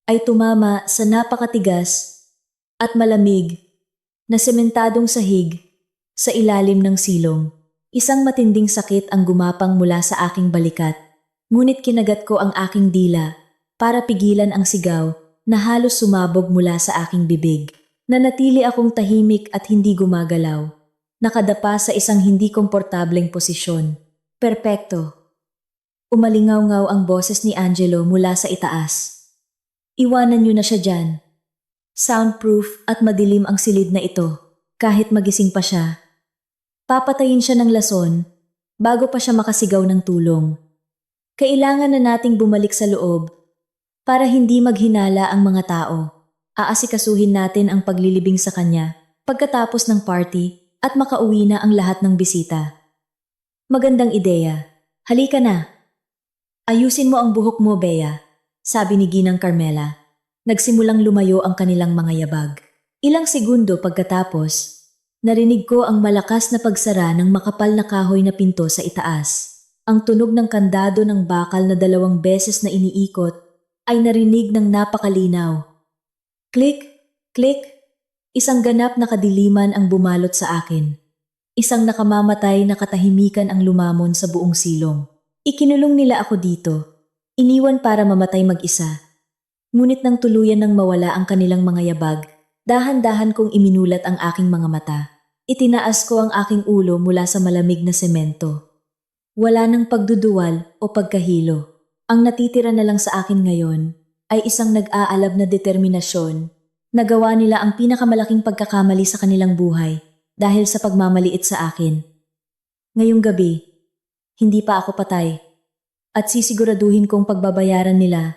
ay tumama sa napakatigas at malamig na sementadong sahig sa ilalim ng silong. Isang matinding sakit ang gumapang mula sa aking balikat, ngunit kinagat ko ang aking dila para pigilan ang sigaw na halos sumabog mula sa aking bibig. Nanatili akong tahimik at hindi gumagalaw, nakadapa sa isang hindi komportableng posisyon. Perpekto. Umalingaw-ngaw ang boses ni Angelo mula sa itaas. Iwanan niyo na siya dyan. Soundproof at madilim ang silid na ito. Kahit magising pa siya, papatayin siya ng lason bago pa siya makasigaw ng tulong. Kailangan na nating bumalik sa loob para hindi maghinala ang mga tao. Aasikasuhin natin ang paglilibing sa kanya pagkatapos ng party at makauwi na ang lahat ng bisita. Magandang ideya. Halika na. Ayusin mo ang buhok mo, Bea, sabi ni Ginang Carmela. Nagsimulang lumayo ang kanilang mga yabag. Ilang segundo pagkatapos, narinig ko ang malakas na pagsara ng makapal na kahoy na pinto sa itaas. Ang tunog ng kandado ng bakal na 2 beses na iniikot ay narinig ng napakalinaw. Click, click. Isang ganap na kadiliman ang bumalot sa akin. Isang nakamamatay na katahimikan ang lumamon sa buong silong. Ikinulong nila ako dito. Iniwan para mamatay mag-isa. Ngunit nang tuluyan ng mawala ang kanilang mga yabag, dahan-dahan kong iminulat ang aking mga mata. Itinaas ko ang aking ulo mula sa malamig na semento. Wala nang pagduduwal o pagkahilo. Ang natitira na lang sa akin ngayon ay isang nag-aalab na determinasyon. Nagawa nila ang pinakamalaking pagkakamali sa kanilang buhay dahil sa pagmamaliit sa akin. Ngayong gabi, hindi pa ako patay at sisiguraduhin kong pagbabayaran nila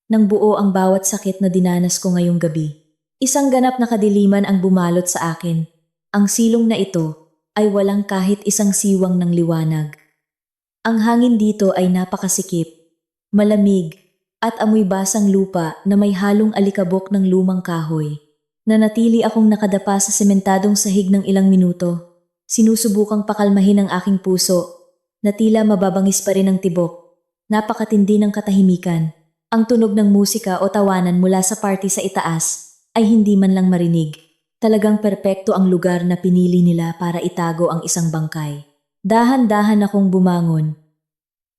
ng buo ang bawat sakit na dinanas ko ngayong gabi. Isang ganap na kadiliman ang bumalot sa akin. Ang silong na ito ay walang kahit isang siwang ng liwanag. Ang hangin dito ay napakasikip, malamig, at amoy basang lupa na may halong alikabok ng lumang kahoy. Nanatili akong nakadapa sa sementadong sahig ng ilang minuto. Sinusubukang pakalmahin ang aking puso, na tila mababangis pa rin ang tibok. Napakatindi ng katahimikan. Ang tunog ng musika o tawanan mula sa party sa itaas ay hindi man lang marinig. Talagang perpekto ang lugar na pinili nila para itago ang isang bangkay. Dahan-dahan akong bumangon.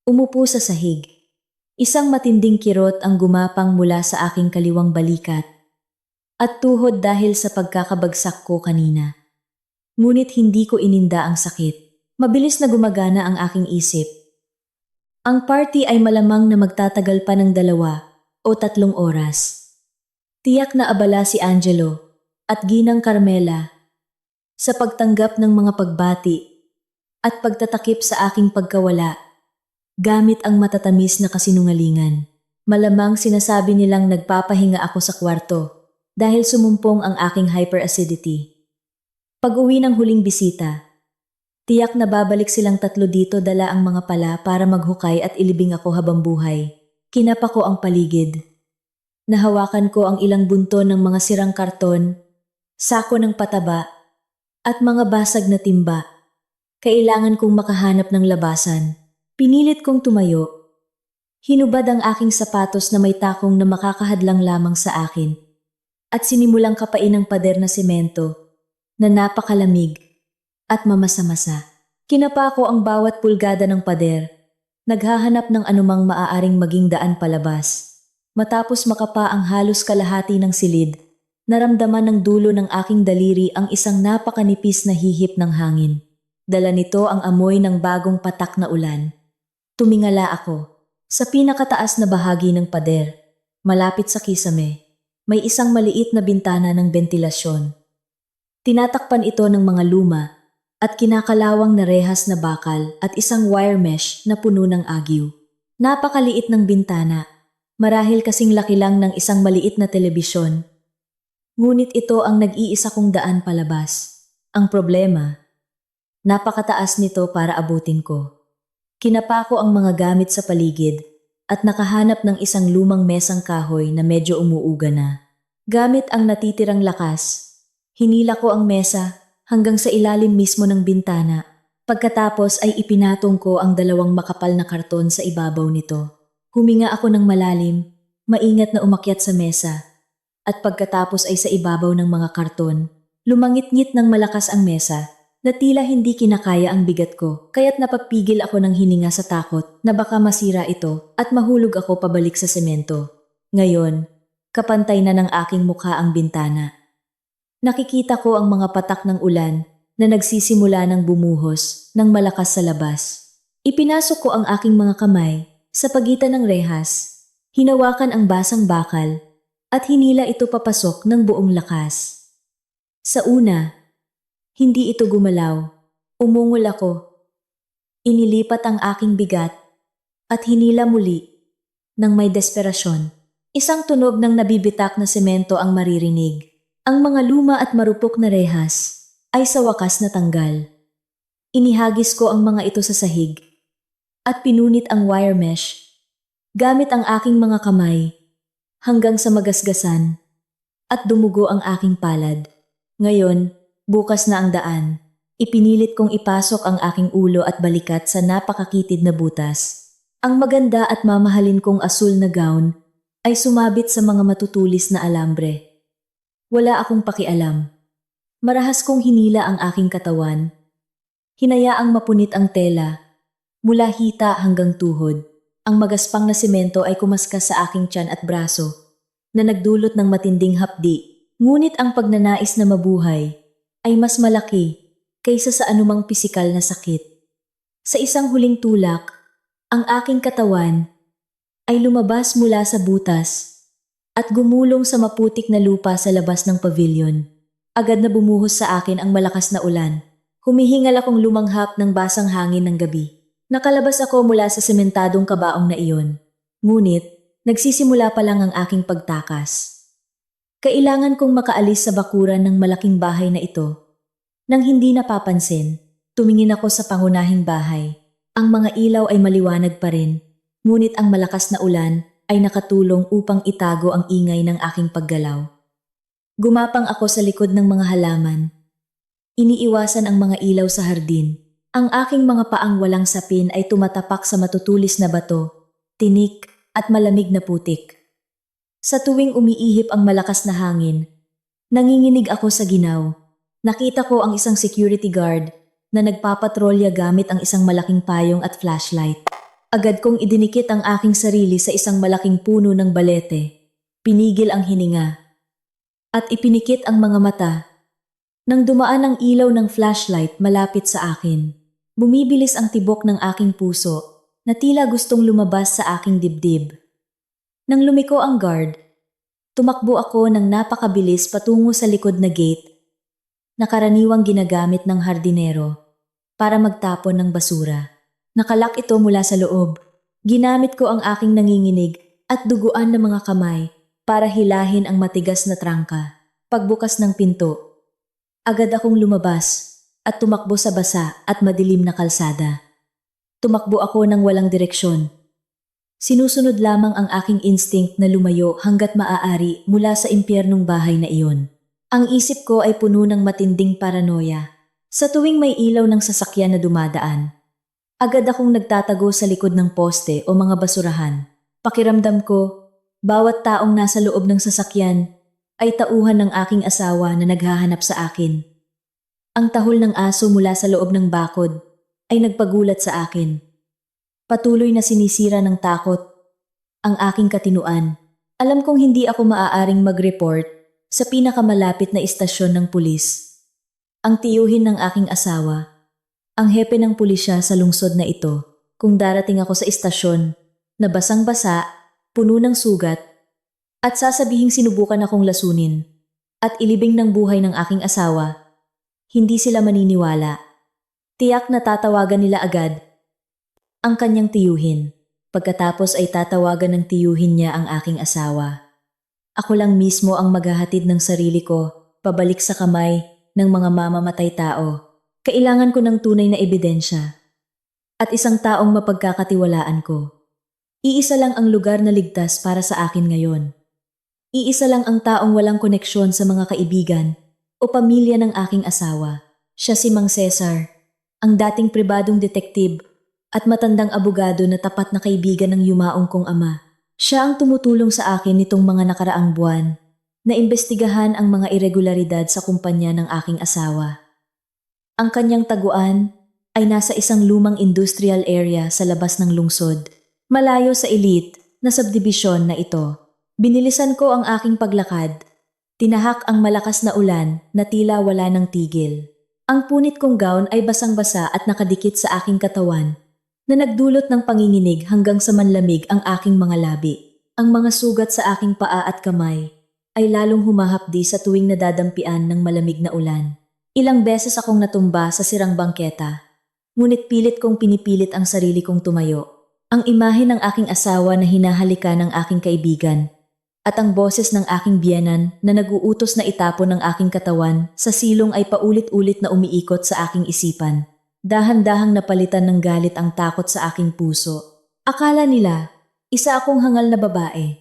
Umupo sa sahig. Isang matinding kirot ang gumapang mula sa aking kaliwang balikat at tuhod dahil sa pagkakabagsak ko kanina. Ngunit hindi ko ininda ang sakit. Mabilis na gumagana ang aking isip. Ang party ay malamang na magtatagal pa ng 2 o 3 oras. Tiyak na abala si Angelo at Ginang Carmela sa pagtanggap ng mga pagbati at pagtatakip sa aking pagkawala gamit ang matatamis na kasinungalingan. Malamang sinasabi nilang nagpapahinga ako sa kwarto dahil sumumpong ang aking hyperacidity. Pag-uwi ng huling bisita, tiyak na babalik silang 3 dito dala ang mga pala para maghukay at ilibing ako habang buhay. Kinapa ko ang paligid. Nahawakan ko ang ilang bunto ng mga sirang karton, sako ng pataba, at mga basag na timba. Kailangan kong makahanap ng labasan. Pinilit kong tumayo. Hinubad ang aking sapatos na may takong na makakahadlang lamang sa akin at sinimulang kapain ang pader na semento na napakalamig at mamasa-masa. Kinapa ko ang bawat pulgada ng pader, naghahanap ng anumang maaaring maging daan palabas. Matapos makapa ang halos kalahati ng silid, Naramdaman ng dulo ng aking daliri ang isang napakanipis na hihip ng hangin. Dala nito ang amoy ng bagong patak na ulan. Tumingala ako. Sa pinakataas na bahagi ng pader, malapit sa kisame, may isang maliit na bintana ng bentilasyon. Tinatakpan ito ng mga luma at kinakalawang na rehas na bakal at isang wire mesh na puno ng agyo. Napakaliit ng bintana, marahil kasing laki lang ng isang maliit na telebisyon. Ngunit ito ang nag-iisa kong daan palabas. Ang problema, napakataas nito para abutin ko. Kinapa ko ang mga gamit sa paligid at nakahanap ng isang lumang mesang kahoy na medyo umuuga na. Gamit ang natitirang lakas, hinila ko ang mesa hanggang sa ilalim mismo ng bintana. Pagkatapos ay ipinatong ko ang dalawang makapal na karton sa ibabaw nito. Huminga ako ng malalim, maingat na umakyat sa mesa. At pagkatapos ay sa ibabaw ng mga karton, lumangit-ngit ng malakas ang mesa na tila hindi kinakaya ang bigat ko, kaya't napapigil ako ng hininga sa takot na baka masira ito at mahulog ako pabalik sa semento. Ngayon, kapantay na ng aking mukha ang bintana. Nakikita ko ang mga patak ng ulan na nagsisimula ng bumuhos ng malakas sa labas. Ipinasok ko ang aking mga kamay sa pagitan ng rehas, hinawakan ang basang bakal at hinila ito papasok ng buong lakas. Sa una, hindi ito gumalaw. Umungol ako. Inilipat ang aking bigat at hinila muli nang may desperasyon. Isang tunog ng nabibitak na semento ang maririnig. Ang mga luma at marupok na rehas ay sa wakas natanggal. Inihagis ko ang mga ito sa sahig at pinunit ang wire mesh gamit ang aking mga kamay hanggang sa magasgasan at dumugo ang aking palad. Ngayon, bukas na ang daan. Ipinilit kong ipasok ang aking ulo at balikat sa napakakitid na butas. Ang maganda at mamahalin kong asul na gown ay sumabit sa mga matutulis na alambre. Wala akong pakialam. Marahas kong hinila ang aking katawan. Hinayaang mapunit ang tela, mula hita hanggang tuhod. Ang magaspang na semento ay kumaskas sa aking tiyan at braso, na nagdulot ng matinding hapdi. Ngunit ang pagnanais na mabuhay ay mas malaki kaysa sa anumang pisikal na sakit. Sa isang huling tulak, ang aking katawan ay lumabas mula sa butas at gumulong sa maputik na lupa sa labas ng pavilion. Agad na bumuhos sa akin ang malakas na ulan. Humihingal akong lumanghap ng basang hangin ng gabi. Nakalabas ako mula sa sementadong kabaong na iyon. Ngunit, nagsisimula pa lang ang aking pagtakas. Kailangan kong makaalis sa bakuran ng malaking bahay na ito. Nang hindi napapansin, tumingin ako sa pangunahing bahay. Ang mga ilaw ay maliwanag pa rin, ngunit ang malakas na ulan ay nakatulong upang itago ang ingay ng aking paggalaw. Gumapang ako sa likod ng mga halaman. Iniiwasan ang mga ilaw sa hardin. Ang aking mga paang walang sapin ay tumatapak sa matutulis na bato, tinik at malamig na putik. Sa tuwing umiihip ang malakas na hangin, nanginginig ako sa ginaw. Nakita ko ang isang security guard na nagpapatrolya gamit ang isang malaking payong at flashlight. Agad kong idinikit ang aking sarili sa isang malaking puno ng balete. Pinigil ang hininga at ipinikit ang mga mata. Nang dumaan ang ilaw ng flashlight malapit sa akin, bumibilis ang tibok ng aking puso na tila gustong lumabas sa aking dibdib. Nang lumiko ang guard, tumakbo ako ng napakabilis patungo sa likod na gate na karaniwang ginagamit ng hardinero para magtapon ng basura. Nakalak ito mula sa loob. Ginamit ko ang aking nanginginig at duguan na mga kamay para hilahin ang matigas na trangka. Pagbukas ng pinto, agad akong lumabas at tumakbo sa basa at madilim na kalsada. Tumakbo ako ng walang direksyon. Sinusunod lamang ang aking instinct na lumayo hanggat maaari mula sa impyernong bahay na iyon. Ang isip ko ay puno ng matinding paranoia. Sa tuwing may ilaw ng sasakyan na dumadaan, agad akong nagtatago sa likod ng poste o mga basurahan. Pakiramdam ko, bawat taong nasa loob ng sasakyan ay tauhan ng aking asawa na naghahanap sa akin. Ang tahol ng aso mula sa loob ng bakod ay nagpagulat sa akin. Patuloy na sinisira ng takot ang aking katinuan. Alam kong hindi ako maaaring mag-report sa pinakamalapit na istasyon ng pulis. Ang tiyuhin ng aking asawa, ang hepe ng pulisya sa lungsod na ito. Kung darating ako sa istasyon, na basang-basa, puno ng sugat, at sasabihing sinubukan akong lasunin, at ilibing ng buhay ng aking asawa, hindi sila maniniwala. Tiyak na tatawagan nila agad ang kanyang tiyuhin. Pagkatapos ay tatawagan ng tiyuhin niya ang aking asawa. Ako lang mismo ang maghahatid ng sarili ko, pabalik sa kamay ng mga mamamatay tao. Kailangan ko ng tunay na ebidensya at isang taong mapagkakatiwalaan ko. Iisa lang ang lugar na ligtas para sa akin ngayon. Iisa lang ang taong walang koneksyon sa mga kaibigan o pamilya ng aking asawa. Siya si Mang Cesar, ang dating pribadong detektib at matandang abogado na tapat na kaibigan ng yumaong kong ama. Siya ang tumutulong sa akin nitong mga nakaraang buwan na imbestigahan ang mga irregularidad sa kumpanya ng aking asawa. Ang kanyang taguan ay nasa isang lumang industrial area sa labas ng lungsod, malayo sa elite na subdibisyon na ito. Binilisan ko ang aking paglakad. Tinahak ang malakas na ulan na tila wala ng tigil. Ang punit kong gown ay basang-basa at nakadikit sa aking katawan na nagdulot ng panginginig hanggang sa manlamig ang aking mga labi. Ang mga sugat sa aking paa at kamay ay lalong humahapdi sa tuwing nadadampian ng malamig na ulan. Ilang beses akong natumba sa sirang bangketa, ngunit pilit kong pinipilit ang sarili kong tumayo. Ang imahe ng aking asawa na hinahalika ng aking kaibigan at ang boses ng aking biyenan na nag-uutos na itapon ng aking katawan sa silong ay paulit-ulit na umiikot sa aking isipan. Dahan-dahang napalitan ng galit ang takot sa aking puso. Akala nila, isa akong hangal na babae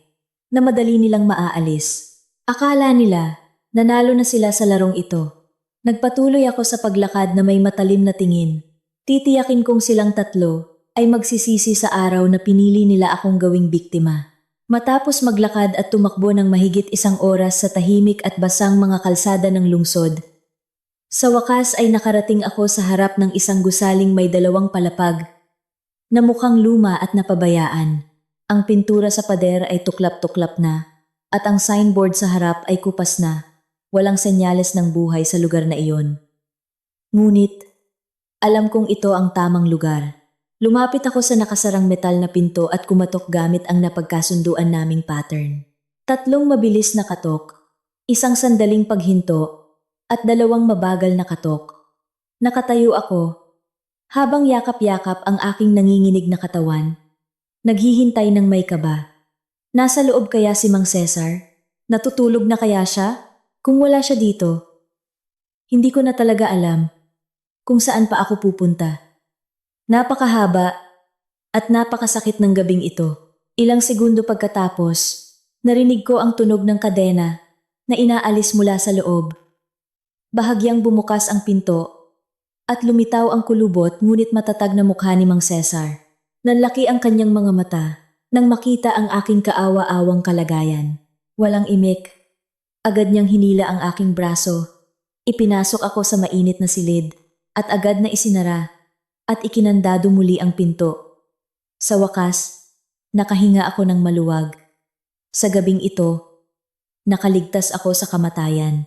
na madali nilang maaalis. Akala nila, nanalo na sila sa larong ito. Nagpatuloy ako sa paglakad na may matalim na tingin. Titiyakin kong silang tatlo ay magsisisi sa araw na pinili nila akong gawing biktima. Matapos maglakad at tumakbo ng mahigit 1 oras sa tahimik at basang mga kalsada ng lungsod, sa wakas ay nakarating ako sa harap ng isang gusaling may 2 palapag na mukhang luma at napabayaan. Ang pintura sa pader ay tuklap-tuklap na at ang signboard sa harap ay kupas na. Walang senyales ng buhay sa lugar na iyon. Ngunit, alam kong ito ang tamang lugar. Lumapit ako sa nakasarang metal na pinto at kumatok gamit ang napagkasunduan naming pattern. 3 mabilis na katok, 1 sandaling paghinto, at 2 mabagal na katok. Nakatayo ako, habang yakap-yakap ang aking nanginginig na katawan. Naghihintay ng may kaba. Nasa loob kaya si Mang Cesar? Natutulog na kaya siya? Kung wala siya dito, hindi ko na talaga alam kung saan pa ako pupunta. Napakahaba at napakasakit ng gabing ito. Ilang segundo pagkatapos, narinig ko ang tunog ng kadena na inaalis mula sa loob. Bahagyang bumukas ang pinto at lumitaw ang kulubot ngunit matatag na mukha ni Mang Cesar. Nanlaki ang kanyang mga mata nang makita ang aking kaawa-awang kalagayan. Walang imik. Agad niyang hinila ang aking braso. Ipinasok ako sa mainit na silid at agad na isinara at ikinandado muli ang pinto. Sa wakas, nakahinga ako ng maluwag. Sa gabing ito, nakaligtas ako sa kamatayan.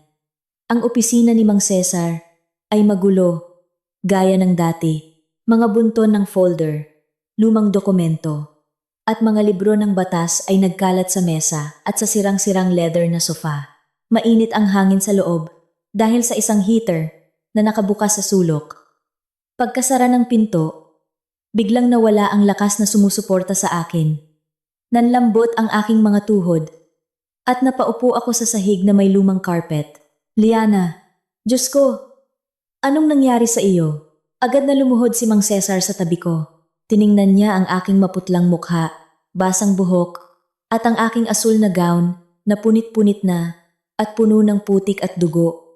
Ang opisina ni Mang Cesar ay magulo, gaya ng dati. Mga bunton ng folder, lumang dokumento, at mga libro ng batas ay nagkalat sa mesa at sa sirang-sirang leather na sofa. Mainit ang hangin sa loob dahil sa isang heater na nakabukas sa sulok. Pagkasara ng pinto, biglang nawala ang lakas na sumusuporta sa akin. Nanlambot ang aking mga tuhod at napaupo ako sa sahig na may lumang carpet. Liana, Diyos ko, anong nangyari sa iyo? Agad na lumuhod si Mang Cesar sa tabi ko. Tiningnan niya ang aking maputlang mukha, basang buhok, at ang aking asul na gown na punit-punit na at puno ng putik at dugo.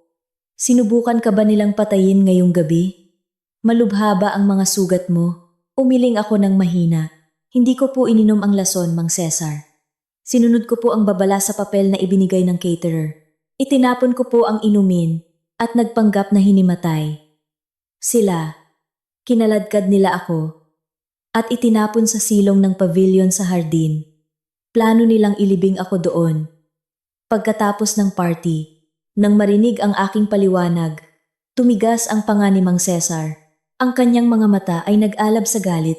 Sinubukan ka ba nilang patayin ngayong gabi? Malubha ba ang mga sugat mo? Umiling ako ng mahina. Hindi ko po ininom ang lason, Mang Cesar. Sinunod ko po ang babala sa papel na ibinigay ng caterer. Itinapon ko po ang inumin at nagpanggap na hinimatay. Sila, kinaladkad nila ako at itinapon sa silong ng pavilion sa hardin. Plano nilang ilibing ako doon. Pagkatapos ng party, nang marinig ang aking paliwanag, tumigas ang panga ni Mang Cesar. Ang kanyang mga mata ay nag-alab sa galit.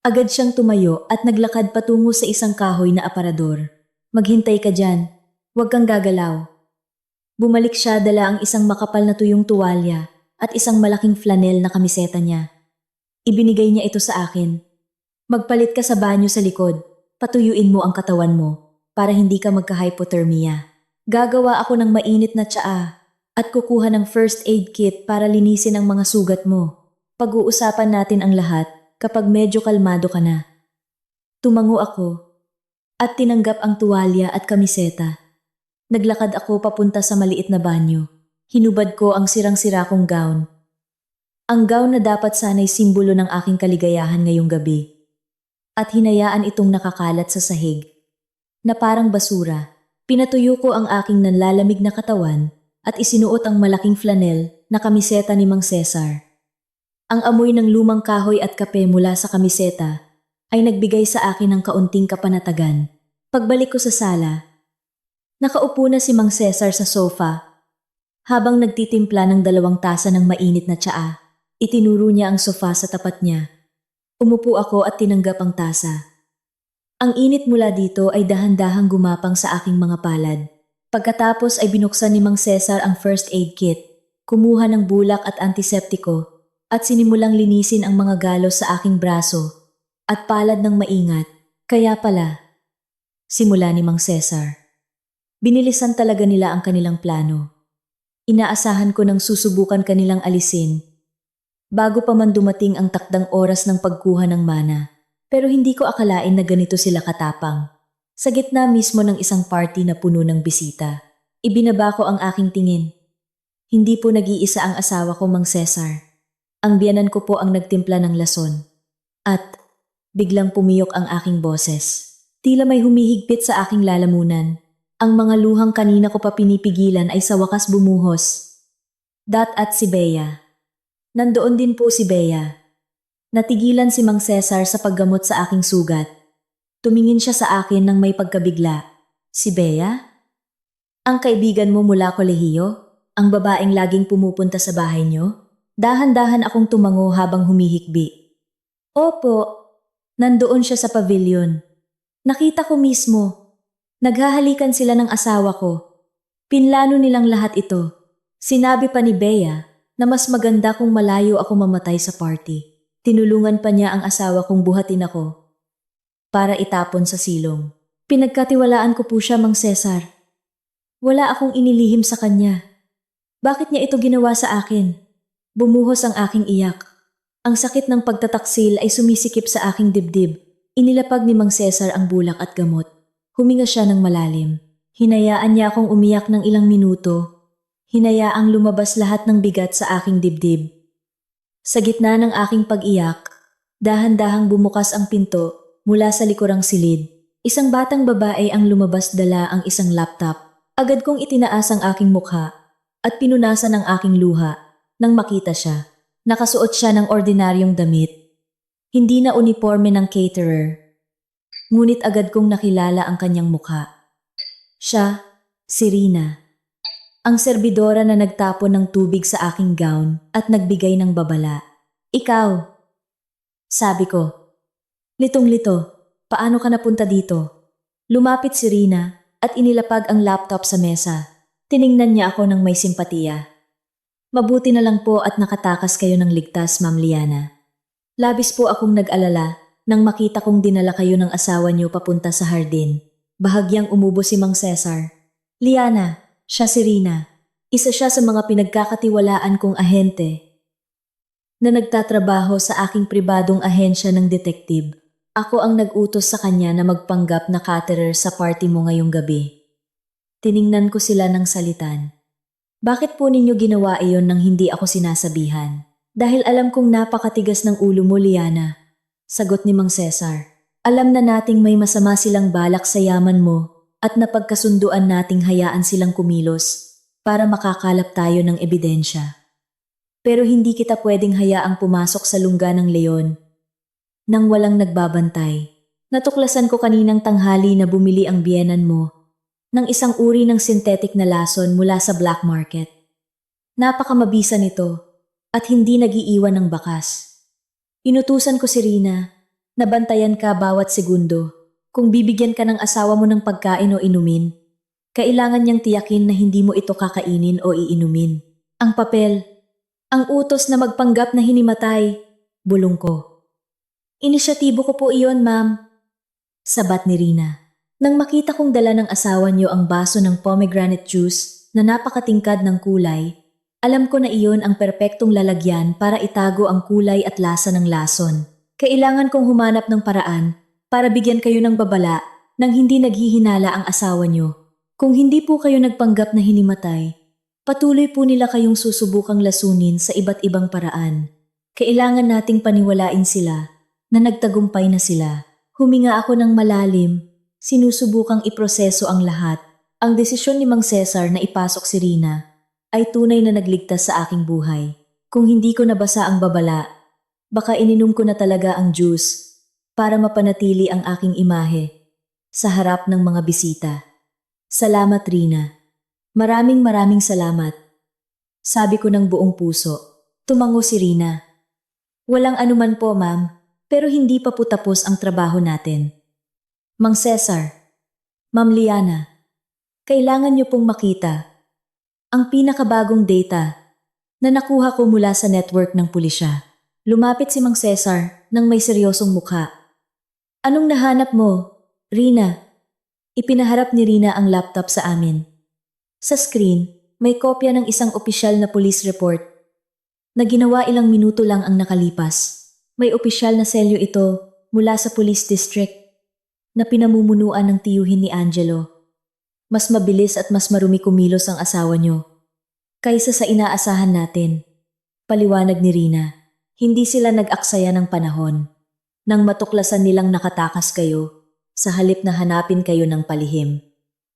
Agad siyang tumayo at naglakad patungo sa isang kahoy na aparador. Maghintay ka dyan. Huwag kang gagalaw. Bumalik siya dala ang isang makapal na tuyong tuwalya at isang malaking flanel na kamiseta niya. Ibinigay niya ito sa akin. Magpalit ka sa banyo sa likod. Patuyuin mo ang katawan mo para hindi ka magka-hypothermia. Gagawa ako ng mainit na tsaa at kukuha ng first aid kit para linisin ang mga sugat mo. Pag-uusapan natin ang lahat kapag medyo kalmado ka na. Tumango ako at tinanggap ang tuwalya at kamiseta. Naglakad ako papunta sa maliit na banyo. Hinubad ko ang sirang-sira kong gown. Ang gown na dapat sana'y simbolo ng aking kaligayahan ngayong gabi. At hinayaan itong nakakalat sa sahig. Na parang basura, pinatuyo ko ang aking nanlalamig na katawan at isinuot ang malaking flanel na kamiseta ni Mang Cesar. Ang amoy ng lumang kahoy at kape mula sa kamiseta ay nagbigay sa akin ng kaunting kapanatagan. Pagbalik ko sa sala, nakaupo na si Mang Cesar sa sofa. Habang nagtitimpla ng 2 tasa ng mainit na tsaa, itinuro niya ang sofa sa tapat niya. Umupo ako at tinanggap ang tasa. Ang init mula dito ay dahan-dahang gumapang sa aking mga palad. Pagkatapos ay binuksan ni Mang Cesar ang first aid kit, kumuha ng bulak at antiseptiko, at sinimulang linisin ang mga galos sa aking braso at palad ng maingat. Kaya pala, simula ni Mang Cesar. Binilisan talaga nila ang kanilang plano. Inaasahan ko nang susubukan kanilang alisin bago pa man dumating ang takdang oras ng pagkuha ng mana. Pero hindi ko akalain na ganito sila katapang. Sa gitna mismo ng isang party na puno ng bisita, ibinaba ko ang aking tingin. Hindi po nag-iisa ang asawa ko, Mang Cesar. Ang biyanan ko po ang nagtimpla ng lason. At biglang pumiyok ang aking boses. Tila may humihigpit sa aking lalamunan. Ang mga luhang kanina ko pa pinipigilan ay sa wakas bumuhos. At si Bea. Nandoon din po si Bea. Natigilan si Mang Cesar sa paggamot sa aking sugat. Tumingin siya sa akin nang may pagkabigla. Si Bea? Ang kaibigan mo mula kolehiyo? Ang babaeng laging pumupunta sa bahay niyo? Dahan-dahan akong tumango habang humihikbi. Opo, nandoon siya sa pavilion. Nakita ko mismo. Naghahalikan sila ng asawa ko. Pinlano nilang lahat ito. Sinabi pa ni Bea na mas maganda kung malayo ako mamatay sa party. Tinulungan pa niya ang asawa kong buhatin ako para itapon sa silong. Pinagkatiwalaan ko po siya, Mang Cesar. Wala akong inilihim sa kanya. Bakit niya ito ginawa sa akin? Bumuhos ang aking iyak. Ang sakit ng pagtataksil ay sumisikip sa aking dibdib. Inilapag ni Mang Cesar ang bulak at gamot. Huminga siya ng malalim. Hinayaan niya akong umiyak ng ilang minuto. Hinayaang lumabas lahat ng bigat sa aking dibdib. Sa gitna ng aking pag-iyak, dahan-dahang bumukas ang pinto mula sa likurang silid. Isang batang babae ang lumabas dala ang isang laptop. Agad kong itinaas ang aking mukha at pinunasan ang aking luha nang makita siya. Nakasuot siya ng ordinaryong damit. Hindi na uniforme ng caterer. Ngunit agad kong nakilala ang kanyang mukha. Siya, si Rina. Ang serbidora na nagtapon ng tubig sa aking gown at nagbigay ng babala. Ikaw, sabi ko. Litong-lito, paano ka napunta dito? Lumapit si Rina at inilapag ang laptop sa mesa. Tiningnan niya ako ng may simpatiya. Mabuti na lang po at nakatakas kayo ng ligtas, Ma'am Liana. Labis po akong nag-alala nang makita kong dinala kayo ng asawa niyo papunta sa hardin. Bahagyang umubo si Mang Cesar. Liana, siya si Rina. Isa siya sa mga pinagkakatiwalaan kong ahente na nagtatrabaho sa aking pribadong ahensya ng detektive. Ako ang nag-utos sa kanya na magpanggap na caterer sa party mo ngayong gabi. Tiningnan ko sila ng salitan. Bakit po ninyo ginawa iyon nang hindi ako sinasabihan? Dahil alam kong napakatigas ng ulo mo, Liana. Sagot ni Mang Cesar. Alam na nating may masama silang balak sa yaman mo at napagkasunduan nating hayaan silang kumilos para makakalap tayo ng ebidensya. Pero hindi kita pwedeng hayaang pumasok sa lungga ng leon nang walang nagbabantay. Natuklasan ko kaninang tanghali na bumili ang biyenan mo ng isang uri ng synthetic na lason mula sa black market. Napakamabisa nito at hindi nagiiwan ng bakas. Inutusan ko si Rina na bantayan ka bawat segundo. Kung bibigyan ka ng asawa mo ng pagkain o inumin, kailangan niyang tiyakin na hindi mo ito kakainin o iinumin. Ang papel, ang utos na magpanggap na hinimatay, bulong ko. Inisyatibo ko po iyon, ma'am. Sabat ni Rina. Nang makita kong dala ng asawa niyo ang baso ng pomegranate juice na napakatingkad ng kulay, alam ko na iyon ang perpektong lalagyan para itago ang kulay at lasa ng lason. Kailangan kong humanap ng paraan para bigyan kayo ng babala nang hindi naghihinala ang asawa niyo. Kung hindi po kayo nagpanggap na hinimatay, patuloy po nila kayong susubukang lasunin sa iba't ibang paraan. Kailangan nating paniwalain sila na nagtagumpay na sila. Huminga ako ng malalim, sinusubukang iproseso ang lahat. Ang desisyon ni Mang Cesar na ipasok si Rina ay tunay na nagligtas sa aking buhay. Kung hindi ko nabasa ang babala, baka ininom ko na talaga ang juice para mapanatili ang aking imahe sa harap ng mga bisita. Salamat, Rina. Maraming salamat. Sabi ko ng buong puso. Tumango si Rina. Walang anuman po, ma'am, pero hindi pa po tapos ang trabaho natin. Mang Cesar, Ma'am Liana, kailangan niyo pong makita ang pinakabagong data na nakuha ko mula sa network ng pulisya. Lumapit si Mang Cesar nang may seryosong mukha. Anong nahanap mo, Rina? Ipinaharap ni Rina ang laptop sa amin. Sa screen, may kopya ng isang opisyal na police report na ginawa ilang minuto lang ang nakalipas. May opisyal na selyo ito mula sa police district na pinamumunuan ng tiyuhin ni Angelo. Mas mabilis at mas marumi kumilos ang asawa niyo kaysa sa inaasahan natin. Paliwanag ni Rina, hindi sila nag-aksaya ng panahon nang matuklasan nilang nakatakas kayo sa halip na hanapin kayo ng palihim.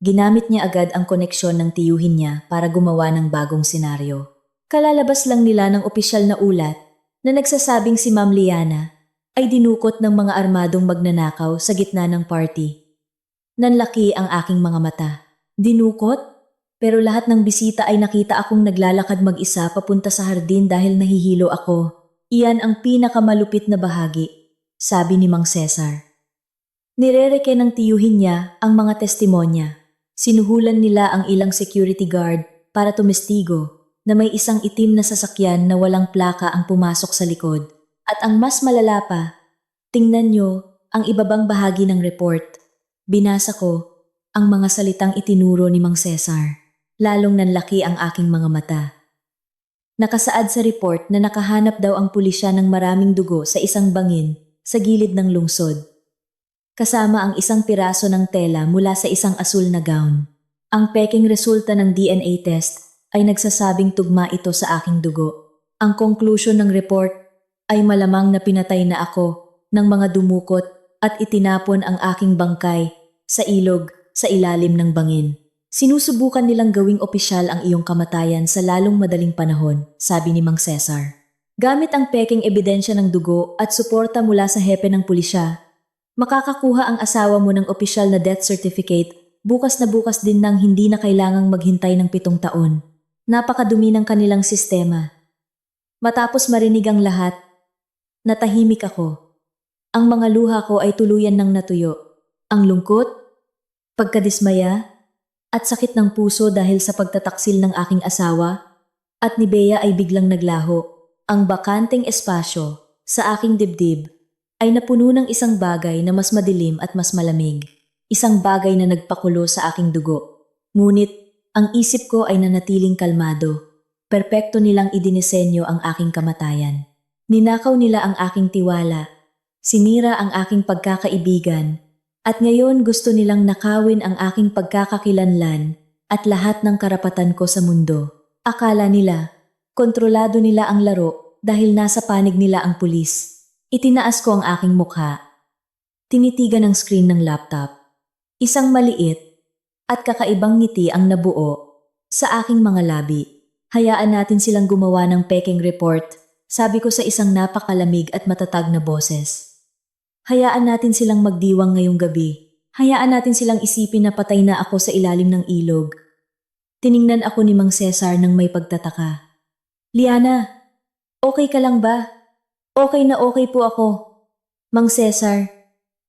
Ginamit niya agad ang koneksyon ng tiyuhin niya para gumawa ng bagong senaryo. Kalalabas lang nila ng opisyal na ulat na nagsasabing si Ma'am Liana ay dinukot ng mga armadong magnanakaw sa gitna ng party. Nanlaki ang aking mga mata. Dinukot? Pero lahat ng bisita ay nakita akong naglalakad mag-isa papunta sa hardin dahil nahihilo ako. Iyan ang pinakamalupit na bahagi, sabi ni Mang Cesar. Nirereke ng tiyuhin niya ang mga testimonya. Sinuhulan nila ang ilang security guard para tumestigo na may isang itim na sasakyan na walang plaka ang pumasok sa likod. At ang mas malala pa, tingnan nyo ang ibabang bahagi ng report. Binasa ko ang mga salitang itinuro ni Mang Cesar. Lalong nanlaki ang aking mga mata. Nakasaad sa report na nakahanap daw ang pulisya ng maraming dugo sa isang bangin sa gilid ng lungsod. Kasama ang isang piraso ng tela mula sa isang asul na gown. Ang peking resulta ng DNA test ay nagsasabing tugma ito sa aking dugo. Ang conclusion ng report ay malamang na pinatay na ako ng mga dumukot at itinapon ang aking bangkay sa ilog sa ilalim ng bangin. Sinusubukan nilang gawing opisyal ang iyong kamatayan sa lalong madaling panahon, sabi ni Mang Cesar. Gamit ang peking ebidensya ng dugo at suporta mula sa hepe ng pulisya, makakakuha ang asawa mo ng opisyal na death certificate bukas na bukas din nang hindi na kailangang maghintay ng 7 taon. Napakadumi ng kanilang sistema. Matapos marinig ang lahat, natahimik ako. Ang mga luha ko ay tuluyan ng natuyo. Ang lungkot, pagkadismaya, at sakit ng puso dahil sa pagtataksil ng aking asawa, at ni Bea ay biglang naglaho. Ang bakanteng espasyo sa aking dibdib ay napuno ng isang bagay na mas madilim at mas malamig. Isang bagay na nagpakulo sa aking dugo. Ngunit, ang isip ko ay nanatiling kalmado. Perpekto nilang idinisenyo ang aking kamatayan. Ninakaw nila ang aking tiwala. Sinira ang aking pagkakaibigan. At ngayon gusto nilang nakawin ang aking pagkakakilanlan at lahat ng karapatan ko sa mundo. Akala nila, kontrolado nila ang laro dahil nasa panig nila ang pulis. Itinaas ko ang aking mukha. Tinitigan ang screen ng laptop. Isang maliit at kakaibang ngiti ang nabuo sa aking mga labi. Hayaan natin silang gumawa ng peking report, sabi ko sa isang napakalamig at matatag na boses. Hayaan natin silang magdiwang ngayong gabi. Hayaan natin silang isipin na patay na ako sa ilalim ng ilog. Tiningnan ako ni Mang Cesar nang may pagtataka. Liana, okay ka lang ba? Okay na okay po ako. Mang Cesar,